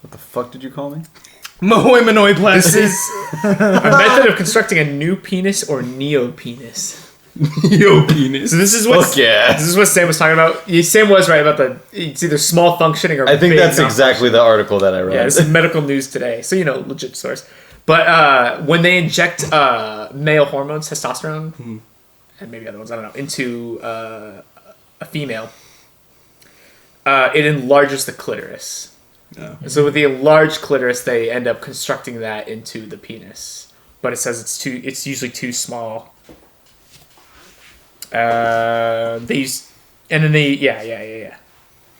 What the fuck did you call me? Mahoimanoi-plasty. This is a method of constructing a new penis or neopenis. Yo, penis. So this is what this is what Sam was talking about. Sam was right about it's either small functioning or I think big that's exactly the article that I read. Yeah, this is medical news today, so you know, legit source. But when they inject male hormones, testosterone, and maybe other ones, I don't know, into a female, it enlarges the clitoris. Yeah. So with the enlarged clitoris, they end up constructing that into the penis. But it says it's usually too small. They use They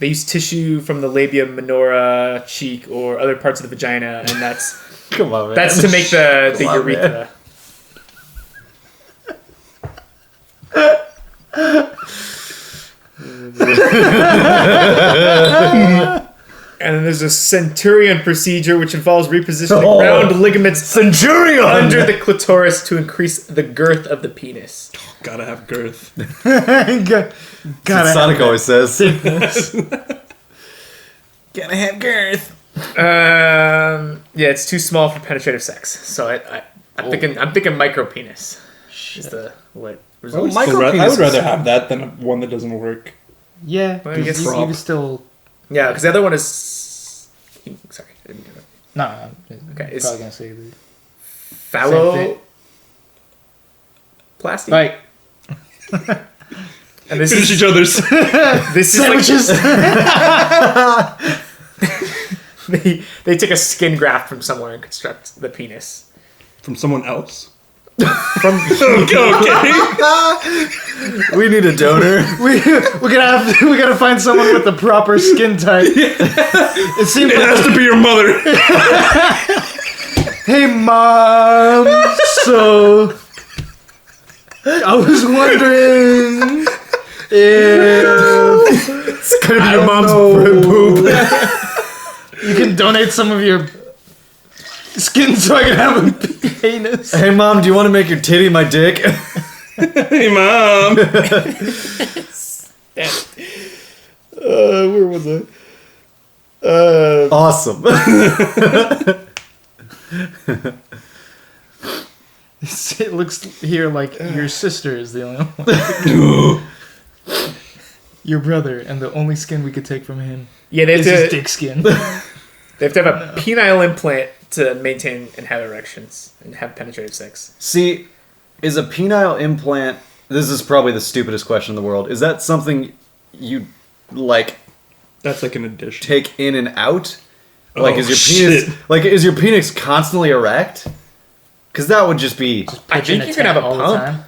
use tissue from the labia minora, cheek, or other parts of the vagina, and that's Come on, man. that's to make the Come on, urethra. And then there's a centurion procedure, which involves repositioning round ligaments Centurion under the clitoris to increase the girth of the penis. Gotta have girth. Gotta Sonic always says. Gotta have girth. Yeah, it's too small for penetrative sex. So I'm thinking micro penis. Is the what I result? would rather have that than one that doesn't work. Yeah, Well, I guess you prop. can still... Yeah, because the other one is. Sorry, I didn't do that. No, Okay, I'm it's probably gonna say the phalloplasty. like And this Finish is each other's. this is sandwiches. like they take a skin graft from somewhere and construct the penis. From someone else. From Okay. We need a donor. we gotta find someone with the proper skin type. It seems It like, has to be your mother. hey mom, so I was wondering if It's gonna be your mom's know. boob. You can donate some of your skin so I can have a penis. Hey, Mom, do you want to make your titty my dick? Hey, Mom. Where was I? Awesome. It looks here like your sister is the only one. Your brother, and the only skin we could take from him Yeah, they have is his to. dick skin. They have to have a penile implant to maintain and have erections and have penetrative sex. See, is a penile implant... This is probably the stupidest question in the world. Is that something you, like, That's like an addition. take in and out? Like, Oh, is your shit. penis... Like, is your penis constantly erect? Because that would just be I think you can have a all the pump. time.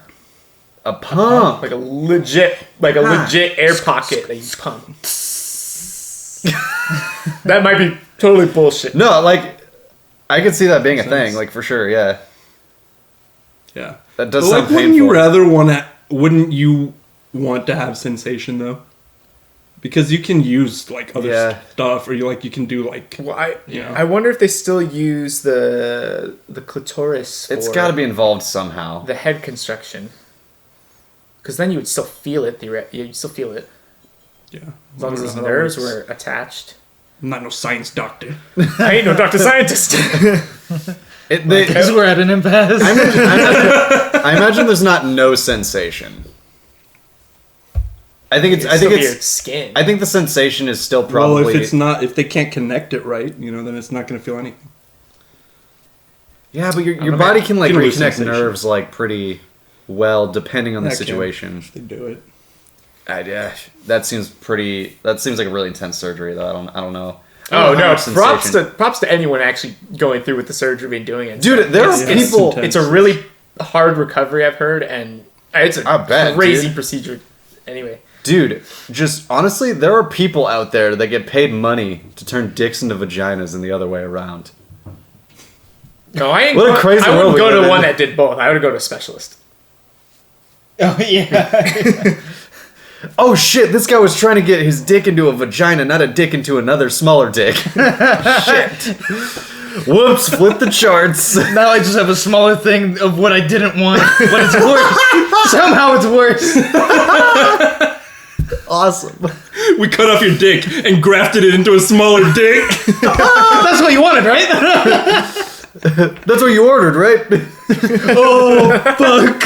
a pump. Like a legit air pocket that you pump. That might be totally bullshit. No, like, I could see that being a thing, like, for sure, yeah. Yeah. That does But, sound like, wouldn't painful. you rather wouldn't you want to have sensation though? Because you can use like other Yeah. stuff, or you can do like Well, Yeah. I wonder if they still use the clitoris. It's for got to be involved somehow. the head construction. Because then you would still feel it. Yeah, you still feel it yeah. as long as I those don't know how that nerves works. were attached. I'm not no science doctor. I ain't no doctor scientist. Because we're at an impasse. I imagine there's not no sensation. I think Still be your skin. I think the sensation is still probably. Well, if they can't connect it right, then it's not going to feel anything. Yeah, but your know, body man. can like You can lose reconnect sensation. nerves like pretty well depending on the Heck yeah. situation. They do it. Yeah, that seems like a really intense surgery though. I don't know. I Oh don't know how no! much sensation- Props to anyone actually going through with the surgery and doing it. Dude, there are Yeah. people. It's It's a really hard recovery, I've heard, and it's a I bet, crazy dude. procedure. Anyway, Dude, just honestly, there are people out there that get paid money to turn dicks into vaginas and the other way around. no, I ain't. What a crazy I world wouldn't we go live to in. one that did both. I would go to a specialist. Oh, yeah. Oh shit, this guy was trying to get his dick into a vagina, not a dick into another smaller dick. Shit. Whoops, flip the charts. Now I just have a smaller thing of what I didn't want, but it's worse. Somehow it's worse. Awesome. We cut off your dick and grafted it into a smaller dick. That's what you wanted, right? That's what you ordered, right? Oh, fuck.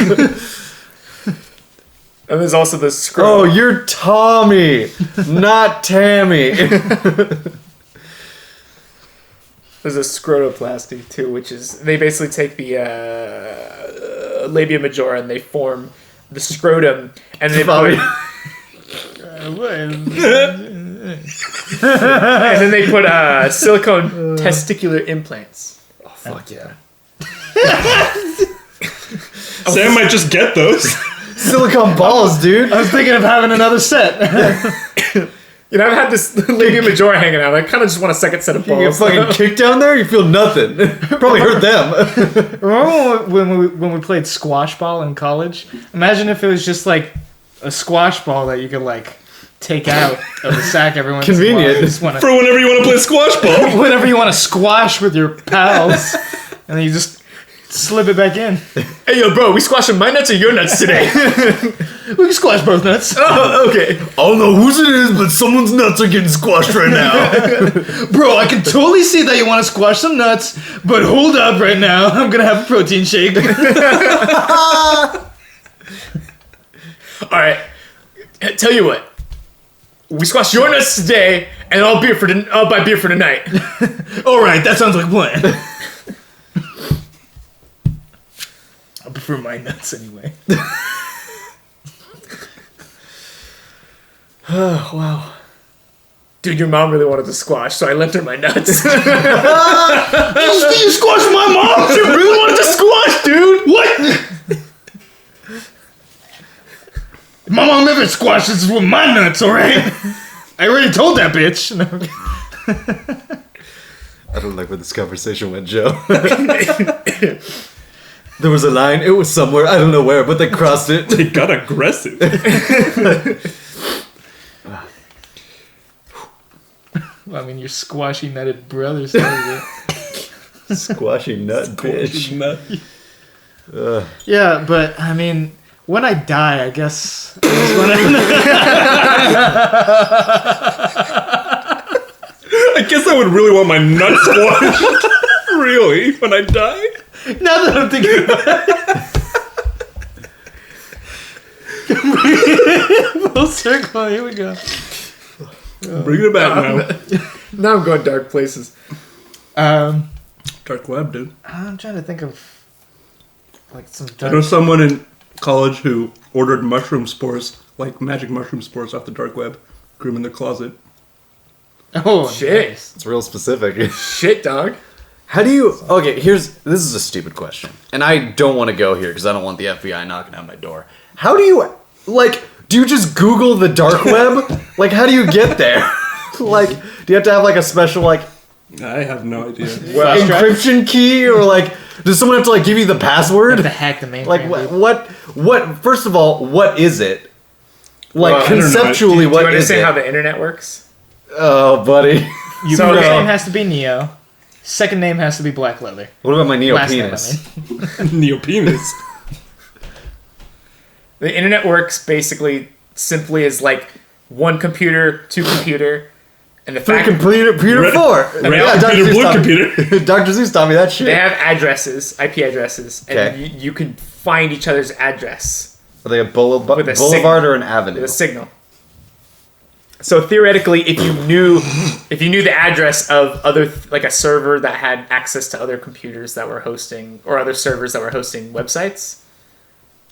And there's also the Oh, scroll. you're Tommy, not Tammy. There's a scrotoplasty too, which is they basically take the labia majora and they form the scrotum, and they Tommy. and then they put silicone testicular implants. Oh, fuck yeah. Sam might just get those. Silicone balls, dude. I was thinking of having another set. You know, I've had this labia majora hanging out. I kind of just want a second set of You get balls. fucking kicked down there, you feel nothing. Probably hurt them. Remember when we played squash ball in college? Imagine if it was just like a squash ball that you could like take out of the sack every once in a while. Convenient. You just wanna- For whenever you want to play squash ball. whenever you want to squash with your pals, and then you just slip it back in. Hey, yo, bro, we squashing my nuts or your nuts today? We can squash both nuts. Oh, okay. I don't know whose it is, but someone's nuts are getting squashed right now. Bro, I can totally see that you want to squash some nuts, but hold up right now. I'm going to have a protein shake. All right. Tell you what. We squash your nuts today, and I'll buy beer for tonight. All right, that sounds like a plan. I prefer my nuts anyway. Oh, wow. Dude, your mom really wanted to squash, so I lent her my nuts. You squashed my mom? She really wanted to squash, dude. What? My mom never squashes with my nuts, alright? I already told that bitch. I don't like where this conversation went, Joe. There was a line, it was somewhere, I don't know where, but they crossed it. They got aggressive. Well, I mean, your squashy nutted brother started it. Squashy nut, bitch. Yeah, but I mean, when I die, I guess. When I guess I would really want my nuts squashed. Really? When I die? now that I'm thinking about it. Full circle, here we go. Bring it back now. Now I'm going dark places. Dark web, dude. I'm trying to think of like some I know someone in college who ordered mushroom spores, like magic mushroom spores off the dark web, grew them in their closet. Oh Shit. nice. It's real specific. Shit, dog. How do you... Okay, this is a stupid question. And I don't want to go here because I don't want the FBI knocking on my door. How do you... Like, do you just Google the dark web? Like, how do you get there? Like, do you have to have, like, a special, like... I have no idea. Well, encryption key? Or, like, does someone have to, like, give you the You password? have to hack the mainframe. Like, what... First of all, what is it? Like, Well, I don't know. conceptually, Do what you is understand it? how the internet works? Oh, buddy. So No. first name has to be Neo. Second name has to be Black Leather. What about my Last name, neopenis? I mean. Neopenis. The internet works basically simply as like one computer, two computer, and the Three fact computer, Red- 4. red computer, blue computer. Dr. Zeus taught me that shit. they have addresses, IP addresses, and Okay. you can find each other's address Are they a boulevard With a or an avenue? with a signal. So theoretically, if you knew the address of like a server that had access to other computers that were hosting or other servers that were hosting websites,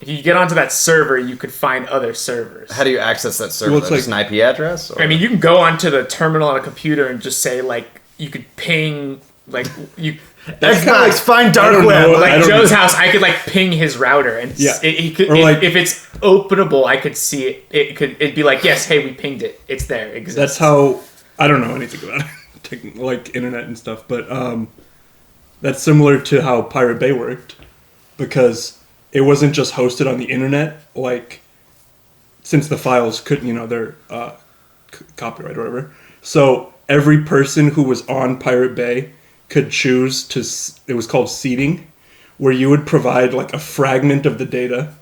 if you get onto that server, you could find other servers. How do you access that server? Well, it's Just an IP address? Or? I mean, you can go onto the terminal on a computer and just say like you could ping like you Xbox, find I dark don't web. know. I like don't Joe's know. house. I could like ping his router and Yeah. he could Or, like- if it's openable, I could see it. It'd be like yes, hey, we pinged it. It's there. It exists. That's how... I don't know anything about it. Like internet and stuff, but that's similar to how Pirate Bay worked. Because it wasn't just hosted on the internet, like... Since the files couldn't, they're copyright or whatever. So every person who was on Pirate Bay could choose to... It was called seeding, where you would provide like a fragment of the data,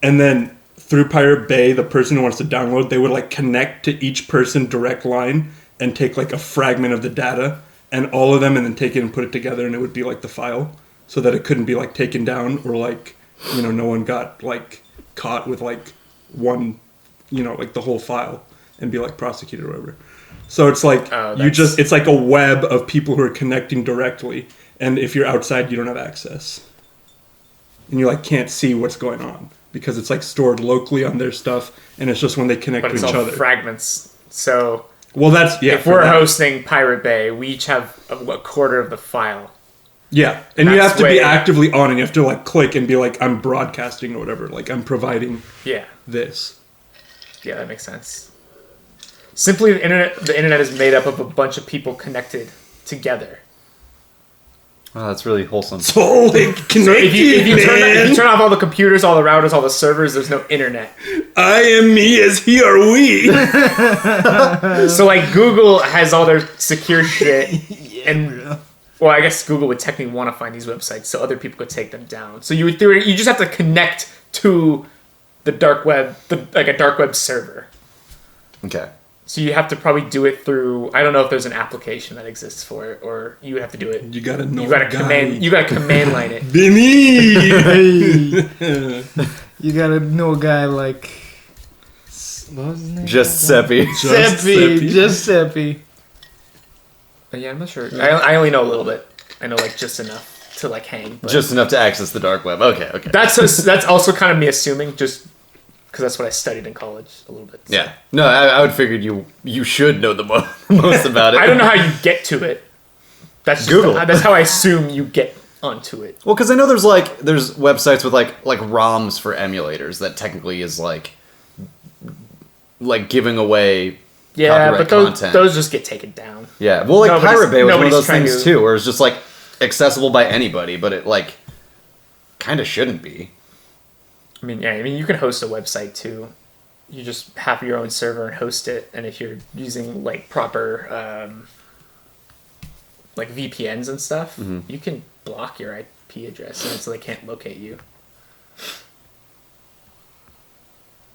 and then through Pirate Bay, the person who wants to download, they would like connect to each person direct line and take like a fragment of the data and all of them, and then take it and put it together, and it would be like the file, so that it couldn't be like taken down or like no one got like caught with like one like the whole file and be like prosecuted or whatever. So it's like it's like a web of people who are connecting directly, and if you're outside, you don't have access, and you like can't see what's going on because it's like stored locally on their stuff, and it's just when they connect but to it's each all other. fragments. So Well, that's if for we're that. hosting Pirate Bay, we each have a quarter of the file. Yeah, and you That's have to be way- actively on, and you have to like click and be like, I'm broadcasting or whatever, like I'm providing Yeah, this. yeah, that makes sense. Simply, the internet is made up of a bunch of people connected together. Oh, that's really wholesome. So like, If you turn off all the computers, all the routers, all the servers, there's no internet. I am me as he or we. So like Google has all their secure shit, and well, I guess Google would technically want to find these websites so other people could take them down. So you just have to connect to the dark web, like a dark web server. Okay. So you have to probably do it through. I don't know if there's an application that exists for it, or you would have to do it. You gotta know. You gotta command line it. Benny. You gotta know a guy like. What was his name? Just Seppi. Seppi. Just Seppi. But yeah, I'm not sure. I only know a little bit. I know like just enough to like hang. But Just enough to access the dark web. Okay. that's also kind of me assuming just because that's what I studied in college a little bit. So. Yeah. No, I would figured you should know the most about it. I don't know how you get to it. That's just Google. That's how I assume you get onto it. Well, because I know there's websites with like ROMs for emulators that technically is like giving away Yeah, copyright but content. those just get taken down. Yeah, well, like Nobody's- Pirate Bay was one of nobody's those trying things to- too, where it's just like accessible by anybody, but it like kind of shouldn't be. I mean, you can host a website too. you just have your own server and host it, and if you're using like proper like VPNs and stuff, you can block your IP address so they can't locate you.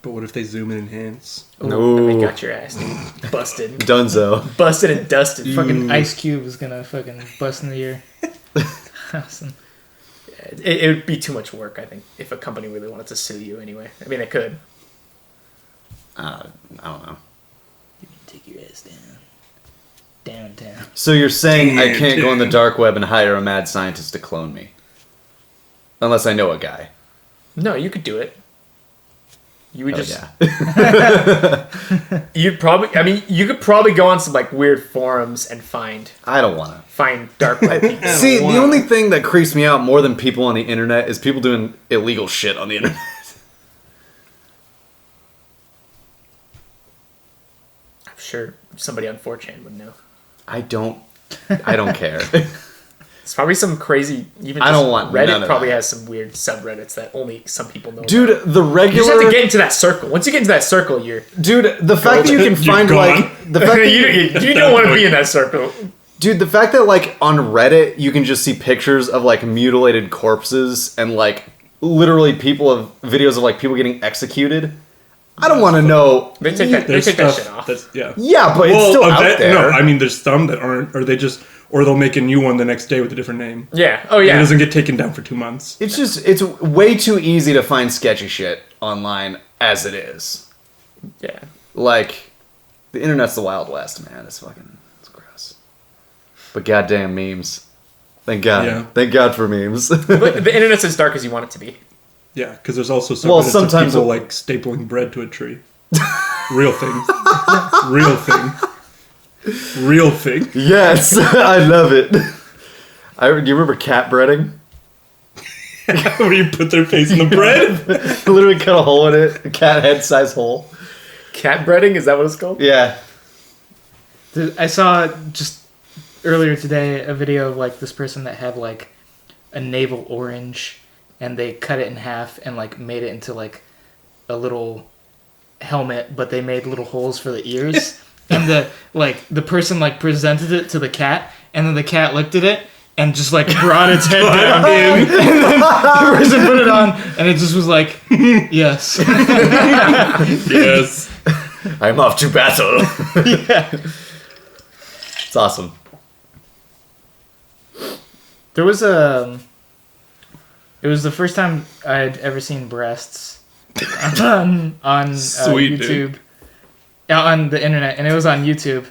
But what if they zoom and enhance? No. And they got your ass, dude. Busted. Dunzo. Busted and dusted. Fucking Ice Cube is gonna fucking bust in the ear. Awesome. It would be too much work, I think, if a company really wanted to sue you anyway. I mean, they could. I don't know. You can take your ass downtown. So you're saying I can't go on the dark web and hire a mad scientist to clone me? Unless I know a guy. No, you could do it. You would just... Yeah. You'd probably... I mean, you could probably go on some, like, weird forums and find I don't want to. dark web people. See, the only thing that creeps me out more than people on the internet is people doing illegal shit on the internet. I'm sure somebody on 4chan would know. I don't care. It's probably some crazy... Even I don't want Reddit none of probably that. has some weird subreddits that only some people know Dude, about. the regular... You just have to get into that circle. Once you get into that circle, you're... Dude, the fact that you can You're find, gone. like... The fact that you don't want to be in that circle. Dude, the fact that, like, on Reddit, you can just see pictures of, like, mutilated corpses and, like, literally videos of, like, people getting executed. I don't want to know... They take that There's shit stuff off. that's yeah. Yeah, but it's still out there. No, I mean, there's some that aren't, or they'll make a new one the next day with a different name. Yeah. Oh, It yeah. doesn't get taken down for 2 months. It's way too easy to find sketchy shit online as it is. Yeah. Like, the internet's the Wild West, man. It's gross. But goddamn memes. Thank God. Yeah. Thank God for memes. But the internet's as dark as you want it to be. Yeah, because there's also Well, subreddits of sometimes people like stapling bread to a tree. Real thing. Real thing. Real thing. Yes, I love it. Do you remember cat breading? Where you put their face in the bread? Literally cut a hole in it, a cat head size hole. Cat breading? Is that what it's called? Yeah. I saw just earlier today a video of like this person that had like a navel orange, and they cut it in half and like made it into like a little helmet, but they made little holes for the ears. And the person like presented it to the cat, and then the cat looked at it and just like brought its head down in, and then the person put it on, and it just was like, yes. Yes. I'm off to battle. Yeah. It's awesome. There was it was the first time I had ever seen breasts on Sweet, YouTube. dude. Yeah, on the internet, and it was on YouTube.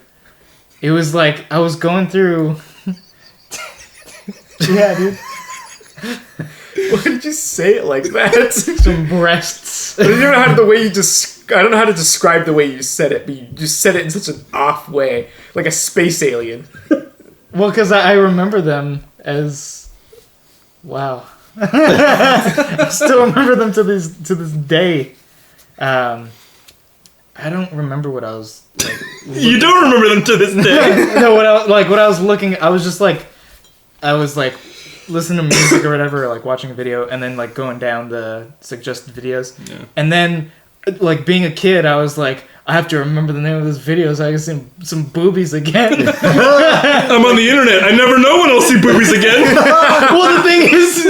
It was like I was going through. Yeah, dude. Why did you say it like that? Some breasts. I don't know how the way you just. I don't know how to describe the way you said it, but you just said it in such an off way, like a space alien. Well, because I remember them as. Wow. I still remember them to this day. I don't remember what I was like. You don't remember them to this day. No, what I was looking. I was listening to music or whatever, or like watching a video, and then like going down the suggested videos, Yeah. and then like being a kid, I was like, I have to remember the name of this video so I can see some boobies again. I'm on the internet. I never know when I'll see boobies again. Well, the thing is,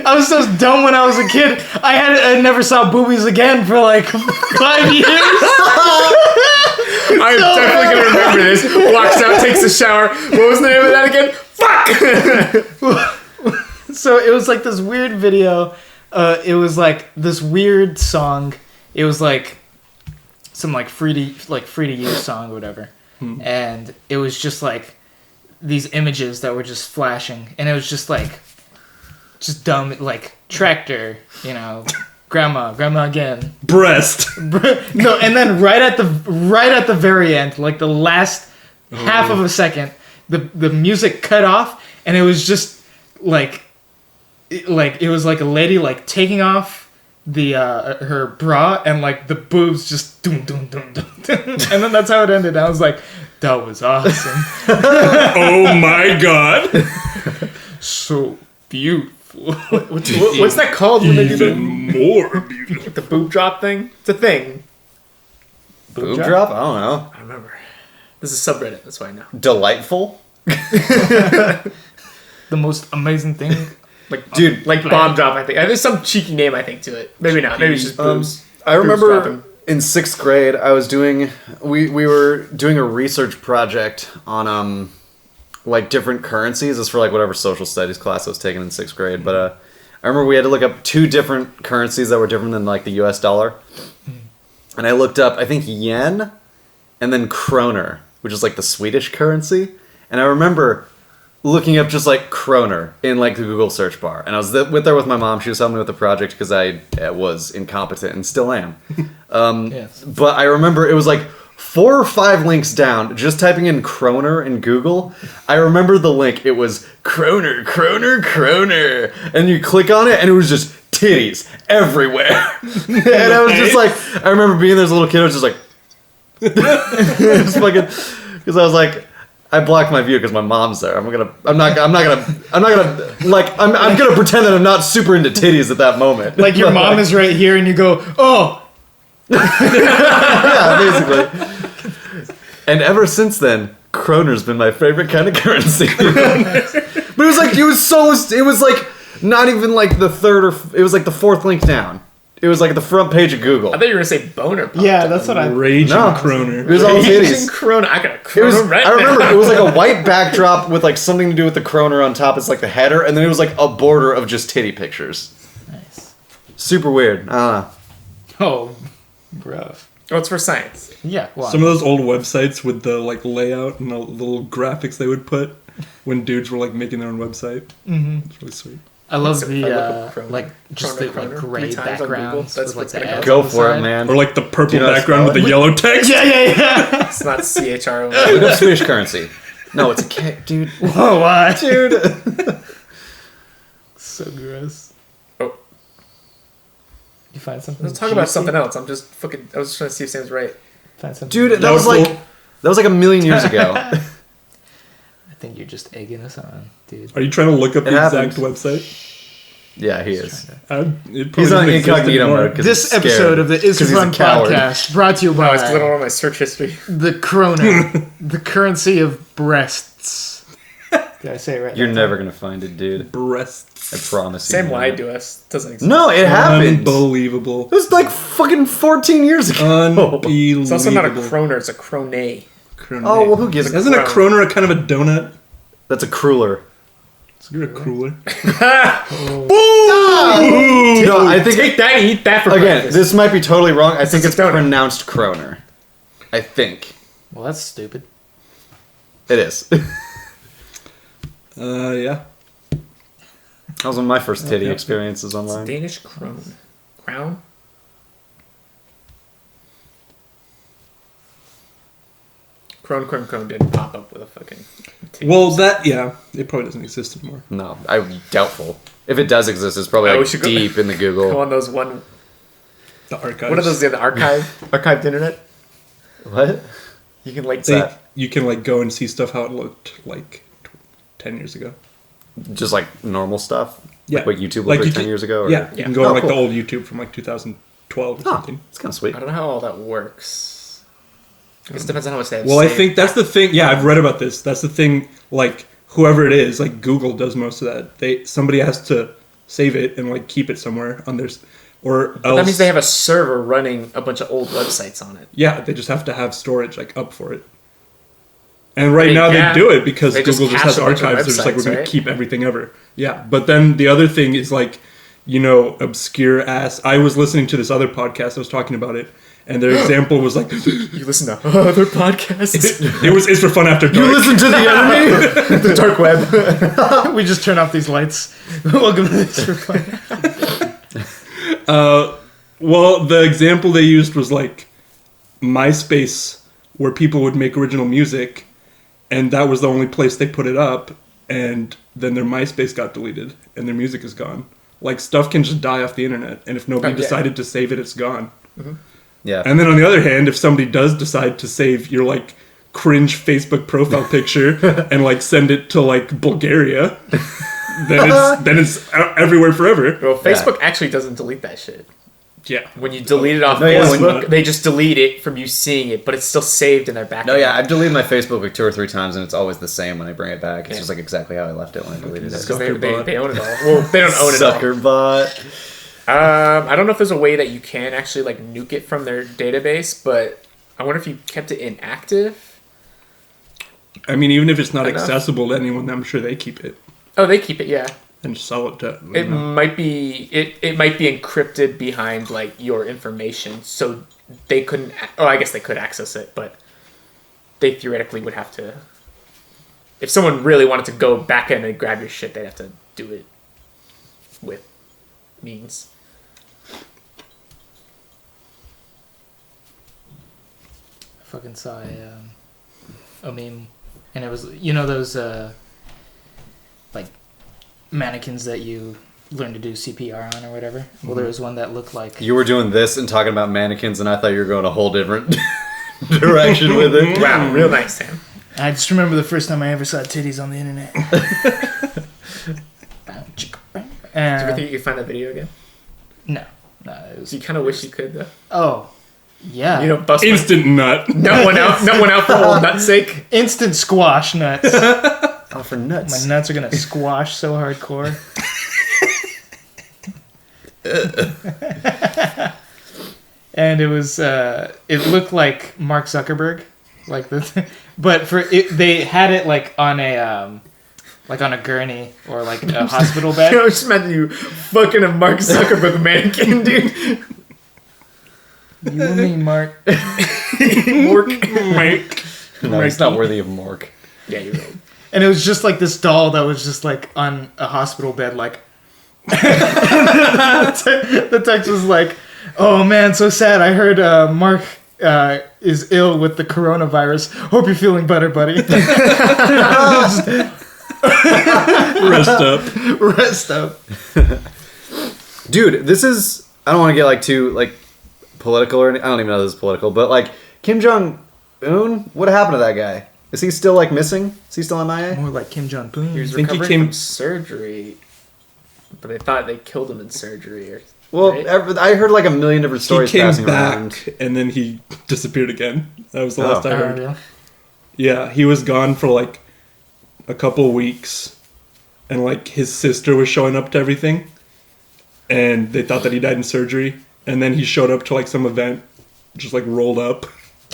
I was so dumb when I was a kid. I never saw boobies again for like 5 years. I'm definitely gonna remember this. Walks out, takes a shower. What was the name of that again? Fuck! So it was like this weird video. It was like this weird song. It was like some like free to use song or whatever. And it was just like these images that were just flashing, and it was just like just dumb, like tractor, grandma again. Breast. No, and then right at the very end, like the last half of a second, the music cut off, and it was just like it was like a lady like taking off the her bra, and like the boobs just doom doom doom doom, and then that's how it ended. I was like, that was awesome. Oh my god. So beautiful. What's that called when they do Even more beautiful. the boob drop thing? It's a thing. Boob drop? I don't know. I remember. This is subreddit. That's why I know. Delightful? The most amazing thing. Like, Dude, like bomb drop. I think there's some cheeky name I think to it. Maybe not. Maybe it's just boobs. I remember dropping. in 6th grade, I was doing... We were doing a research project on, like, different currencies. It's for, like, whatever social studies class I was taking in 6th grade. But I remember we had to look up 2 different currencies that were different than, like, the US dollar. And I looked up, I think, yen and then kroner, which is, like, the Swedish currency. And I remember looking up just, like, kroner in, like, the Google search bar. And I was there with my mom. She was helping me with the project because I was incompetent and still am. Yes. But I remember it was, like, 4 or 5 links down, just typing in kroner in Google. I remember the link. It was kroner, kroner, kroner. And you click on it, and it was just titties everywhere. And I was just like, I remember being there as a little kid. I was just like, just fucking, because I was like, I blocked my view because my mom's there. I'm gonna pretend that I'm not super into titties at that moment. Like your mom is right here, and you go, "Oh." Yeah, basically. And ever since then, kroner's been my favorite kind of currency. But it was like not even like the third it was like the 4th link down. It was like the front page of Google. I thought you were gonna say boner. Yeah, that's what I. Raging No. Kroner. It was all Raging titties. Kroner. I got a It Kroner was, right I remember now. it was like a white backdrop with like something to do with the kroner on top. It's like the header, and then it was like a border of just titty pictures. Nice. Super weird. I don't know. Oh, bruv. Oh, it's for science. Yeah. Well, Some of those old websites with the like layout and the little graphics they would put when dudes were like making their own website. Mm-hmm. It's really sweet. I love So if I look up the Kroner- like just Kroner, the like Kroner, gray 3 times on Google, backgrounds that's with like what's the gonna ads Go on the for it, side. man. Or like the purple Do you know how to background with spell the it? yellow text. Yeah. It's not CHRO. Look up Swedish currency. No, it's a K, dude. Whoa, what? Dude. So gross. Oh, You find something? let's talk about juicy? something else. I was just trying to see if Sam's right. Find something. Dude, that That was was like cool. that was like a million years ago. I think you're just egging us on, dude. Are you trying to look up It the happens. exact website? Yeah, he is. It probably He's doesn't on exist incognito anymore. mode. 'cause This he's scared. episode of the Is 'Cause It he's a Fun coward. podcast brought to you No, it's because I don't by know my search history. the krona, the currency of breasts. Did I say it right? You're that never gonna find it, dude. Breasts. I promise you. Sam man. lied to us. Doesn't exist. No, it happened. Unbelievable. It was like fucking 14 years ago. Unbelievable. It's also not a kroner. It's a krone. Kroner. Oh, well, who gives a Isn't a kroner a kind of a donut? That's a cruller. You're a cruller. No, I think Take that and eat that for again. breakfast. This might be totally wrong. I think is it's a donut. pronounced kroner. I think Well, that's stupid. it is. Yeah. That was one of my first titty experiences online. Danish krone. Crown? Krone didn't pop up with a fucking... Well, it probably doesn't exist anymore. No, I'm doubtful. If it does exist, it's probably Oh, we like should go- deep in the Go Google. on those one... The archives. What are those? The archived internet? What? You can like... You can like go and see stuff how it looked like 10 years ago. Just like normal stuff? Yeah. Like what YouTube Like looked like you 10 can- years ago? Or? Yeah, you can go Oh, on like cool. the old YouTube from like 2012 or Oh, something. it's kind of sweet. I don't know how all that works. I guess it depends on how much they have Well, I saved. think that's the thing. Yeah, I've read about this. That's the thing. Like whoever it is, like Google does most of that. Somebody has to save it and like keep it somewhere on their, or else. That means they have a server running a bunch of old websites on it. Yeah, they just have to have storage like up for it. And right mean, now yeah. they do it because They just Google just cache has a bunch of archives. They're just like, we're websites, going right? to keep everything ever. Yeah, but then the other thing is like, obscure ass. I was listening to this other podcast that was talking about it, and their example was like, You listen to other podcasts? it's for fun after dark. You listen to the enemy? the dark web. We just turn off these lights. Welcome to this for fun. Well, the example they used was like MySpace, where people would make original music, and that was the only place they put it up, and then their MySpace got deleted, and their music is gone. Like, stuff can just die off the internet, and if nobody Oh, yeah. decided to save it, it's gone. Yeah. And then on the other hand, if somebody does decide to save your, like, cringe Facebook profile picture and, like, send it to, like, Bulgaria, then it's everywhere forever. Well, Facebook actually doesn't delete that shit. Yeah. When you delete it off No, yeah, when Facebook, they just delete it from you seeing it, but it's still saved in their back. No, yeah, I've deleted my Facebook like 2 or 3 times, and it's always the same when I bring it back. It's Yeah. just like exactly how I left it when I deleted it. Because they Suckerbot. own it all. Well, they don't own it all. Suckerbot. I don't know if there's a way that you can actually like nuke it from their database, but I wonder if you kept it inactive. I mean, even if it's not Enough. accessible to anyone, I'm sure they keep it Oh, they keep it, yeah. and sell it to. It might be it might be encrypted behind like your information, so they couldn't. Oh, I guess they could access it, but they theoretically would have to. If someone really wanted to go back in and grab your shit, they'd have to do it with means. I fucking saw a meme, and it was those like mannequins that you learn to do CPR on or whatever. Well, there was one that looked like You were doing this and talking about mannequins, and I thought you were going a whole different direction with it. Wow, real nice, Sam. I just remember the first time I ever saw titties on the internet. Do you ever think you could find that video again? No, it was. Do you kind of wish you could though? Oh, yeah. You know, bust Instant nut. nut one out for old nut's sake. Instant squash nuts. Oh, for nuts. My nuts are gonna squash so hardcore. And it was it looked like Mark Zuckerberg, like but they had it like on a gurney or like a hospital bed. I just imagine you fucking a Mark Zuckerberg mannequin, dude. You and me, Mark. No, it's not worthy of Mork. Yeah, you're right. And it was just like this doll that was just like on a hospital bed, like. The text was like, "Oh man, so sad. I heard Mark is ill with the coronavirus. Hope you're feeling better, buddy." Rest up. Rest up. Dude, this is... I don't want to get like too like political or anything. I don't even know this is political, but like Kim Jong-un, what happened to that guy? Is he still like missing? Is he still MIA? More like Kim Jong He Un. was think he recovering came- from surgery, but they thought they killed him in surgery. Or Well, right? I heard like a million different He stories came passing back around. and then he disappeared again. That was the last I heard. Yeah. Yeah, he was gone for like a couple of weeks, and like his sister was showing up to everything, and they thought that he died in surgery, and then he showed up to like some event, just like rolled up,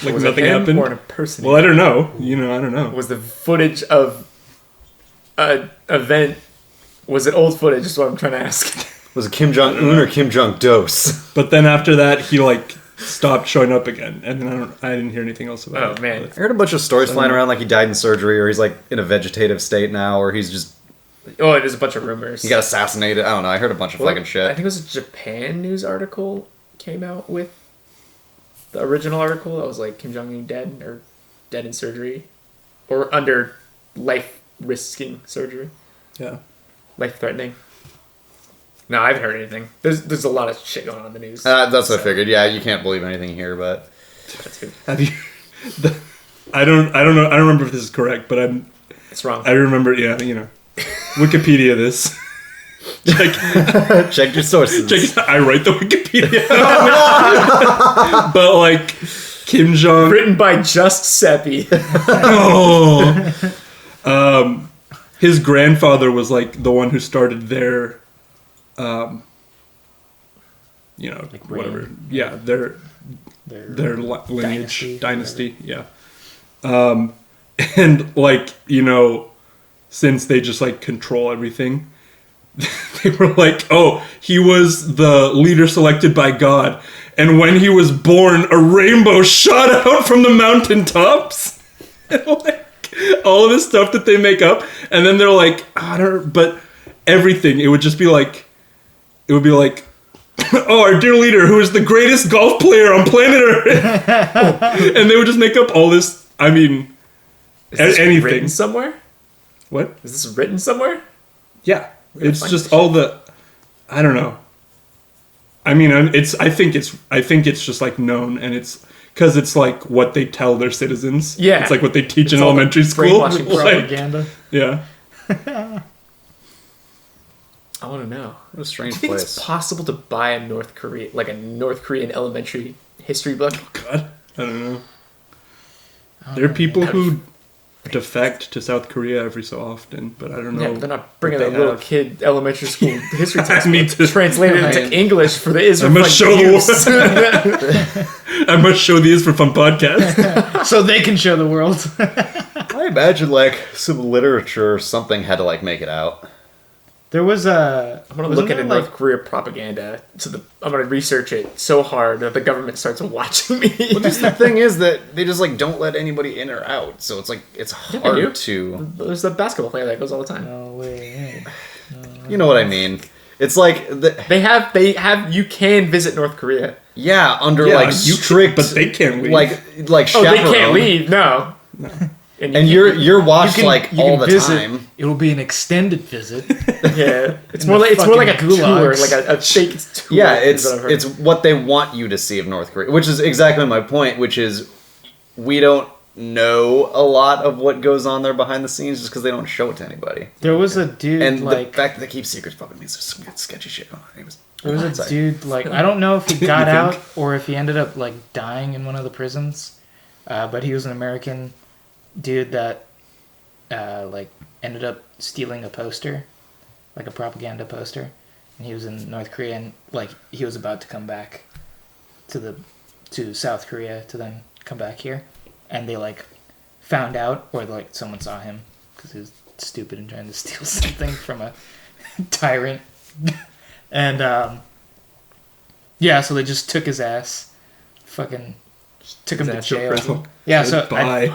like was it nothing him happened. or a person? Well, I don't know. I don't know. Was the footage of an event? Was it old footage? Is what I'm trying to ask. Was it Kim Jong-un or Kim Jong-dos? But then after that, he like stopped showing up again, and then I didn't hear anything else about it. Oh man, I heard a bunch of stories flying around like he died in surgery, or he's like in a vegetative state now, or he's just... oh, there's a bunch of rumors. He got assassinated. I don't know. I heard a bunch of fucking shit. I think it was a Japan news article came out with the original article that was like Kim Jong Un dead or dead in surgery or under life risking surgery, Yeah. life threatening. No, I haven't heard anything. There's a lot of shit going on in the news. That's what I figured. Yeah, you can't believe anything here, but... That's good. Have you? I don't know. I don't remember if this is correct, but It's wrong. I remember. Yeah, Wikipedia this. Check your sources. I write the Wikipedia. But like Kim Jong. Written by just Seppi. Oh. His grandfather was like the one who started their, whatever. reign. Yeah, their lineage, dynasty. Yeah. And like since they just like control everything, they were like, oh, he was the leader selected by God, and when he was born, a rainbow shot out from the mountaintops. And like all of this stuff that they make up, and then they're like, but everything, it would be like, oh, our dear leader, who is the greatest golf player on planet Earth. And they would just make up all this, I mean, Is this anything. written somewhere? What? Is this written somewhere? Yeah. gotta It's find just this all the, I don't know. I mean, I think it's just like known, and it's because it's like what they tell their citizens. Yeah. It's like what they teach in all the elementary school. brainwashing Like, Propaganda. yeah. I want to know. What a strange Do you think place. it's possible to buy a North Korean elementary history book? God, I don't know. There are people who defect to South Korea every so often, but I don't know. Yeah, they're not bringing what a they little have. kid elementary school history I need textbook, to translated Right. into English for the I Israel must show use. I must show these for fun podcast. So they can show the world. I imagine like some literature or something had to like make it out. There was a. I'm gonna look into North Korea propaganda. I'm gonna research it so hard that the government starts watching me. Well, just the thing is that they just like don't let anybody in or out, so it's like it's they hard do. to. There's the basketball player that goes all the time. No way. You know what I mean? It's like They have. You can visit North Korea. yeah, under Yeah, like you strict, but they can't leave. like Oh, they chaperone. can't leave. No. And you're watched like you all can the visit. time. It'll be an extended visit. yeah. It's In more the like a fucking tour, gulags. like a fake tour. Yeah, is what I've heard. it's what they want you to see of North Korea, which is exactly my point. Which is we don't know a lot of what goes on there behind the scenes just because they don't show it to anybody. There was a dude And like. the fact that they keep secrets probably means there's some sketchy shit going on. Anyways, There was a sorry. dude like I don't know if he got You out think? or if he ended up like dying in one of the prisons, but he was an American dude that like ended up stealing a poster, like a propaganda poster, and he was in North Korea and like he was about to come back to South Korea to then come back here, and they like found out or like someone saw him because he was stupid and trying to steal something from a tyrant. And yeah, so they just took his ass, fucking took him to ass to jail. prison. Yeah, so Bye.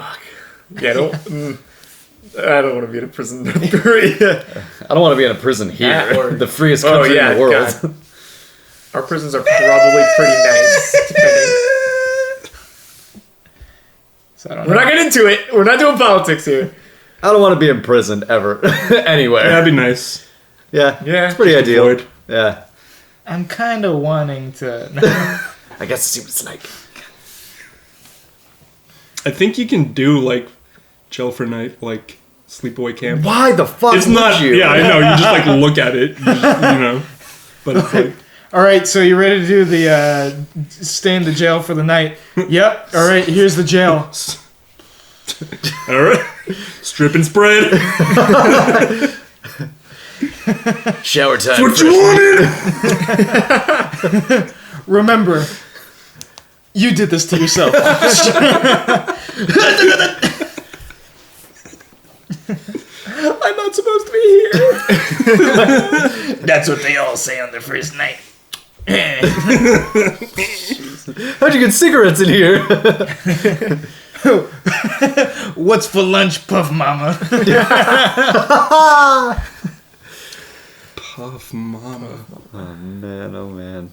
Yeah, I don't want to be in a prison in North Korea. I don't want to be in a prison here, That or- the freest country in the world. God. Our prisons are probably pretty nice. Depending. so I don't We're know. not getting into it. We're not doing politics here. I don't want to be imprisoned ever, anywhere. That'd be nice. Yeah, Yeah. it's pretty ideal. Avoid. Yeah, I'm kind of wanting to. I guess to see what it's like. I think you can do like jail for night, like sleepaway camp. Why the fuck It's would not. you? Yeah, I know. You just like look at it, you know. But it's like All right, so you ready to do the stay in the jail for the night? Yep. All right, here's the jail. all right, strip and spread. Shower time. What you wanted? Remember, you did this to yourself. I'm not supposed to be here. That's what they all say on their first night. How'd you get cigarettes in here? What's for lunch, Puff Mama? Puff Mama. Oh man, oh man.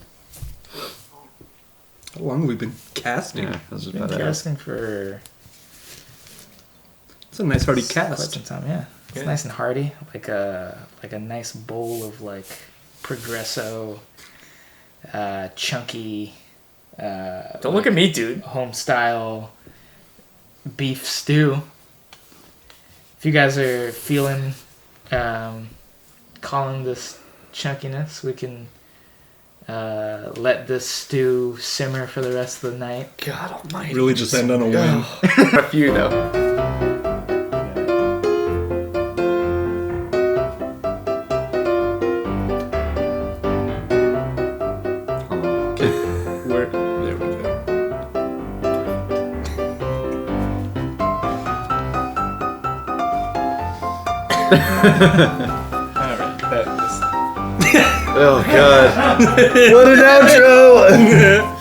How long have we been casting? Yeah, that's just Been about it. casting for It's a nice hearty quite cast. some time. Yeah, it's nice and hearty, like a nice bowl of like Progresso, chunky. Don't look at me, dude. Home style beef stew. If you guys are feeling calling this chunkiness, we can let this stew simmer for the rest of the night. God almighty. Really, just end on a win. A few though. Where? There we go. Alright, that is. Oh god. What an outro!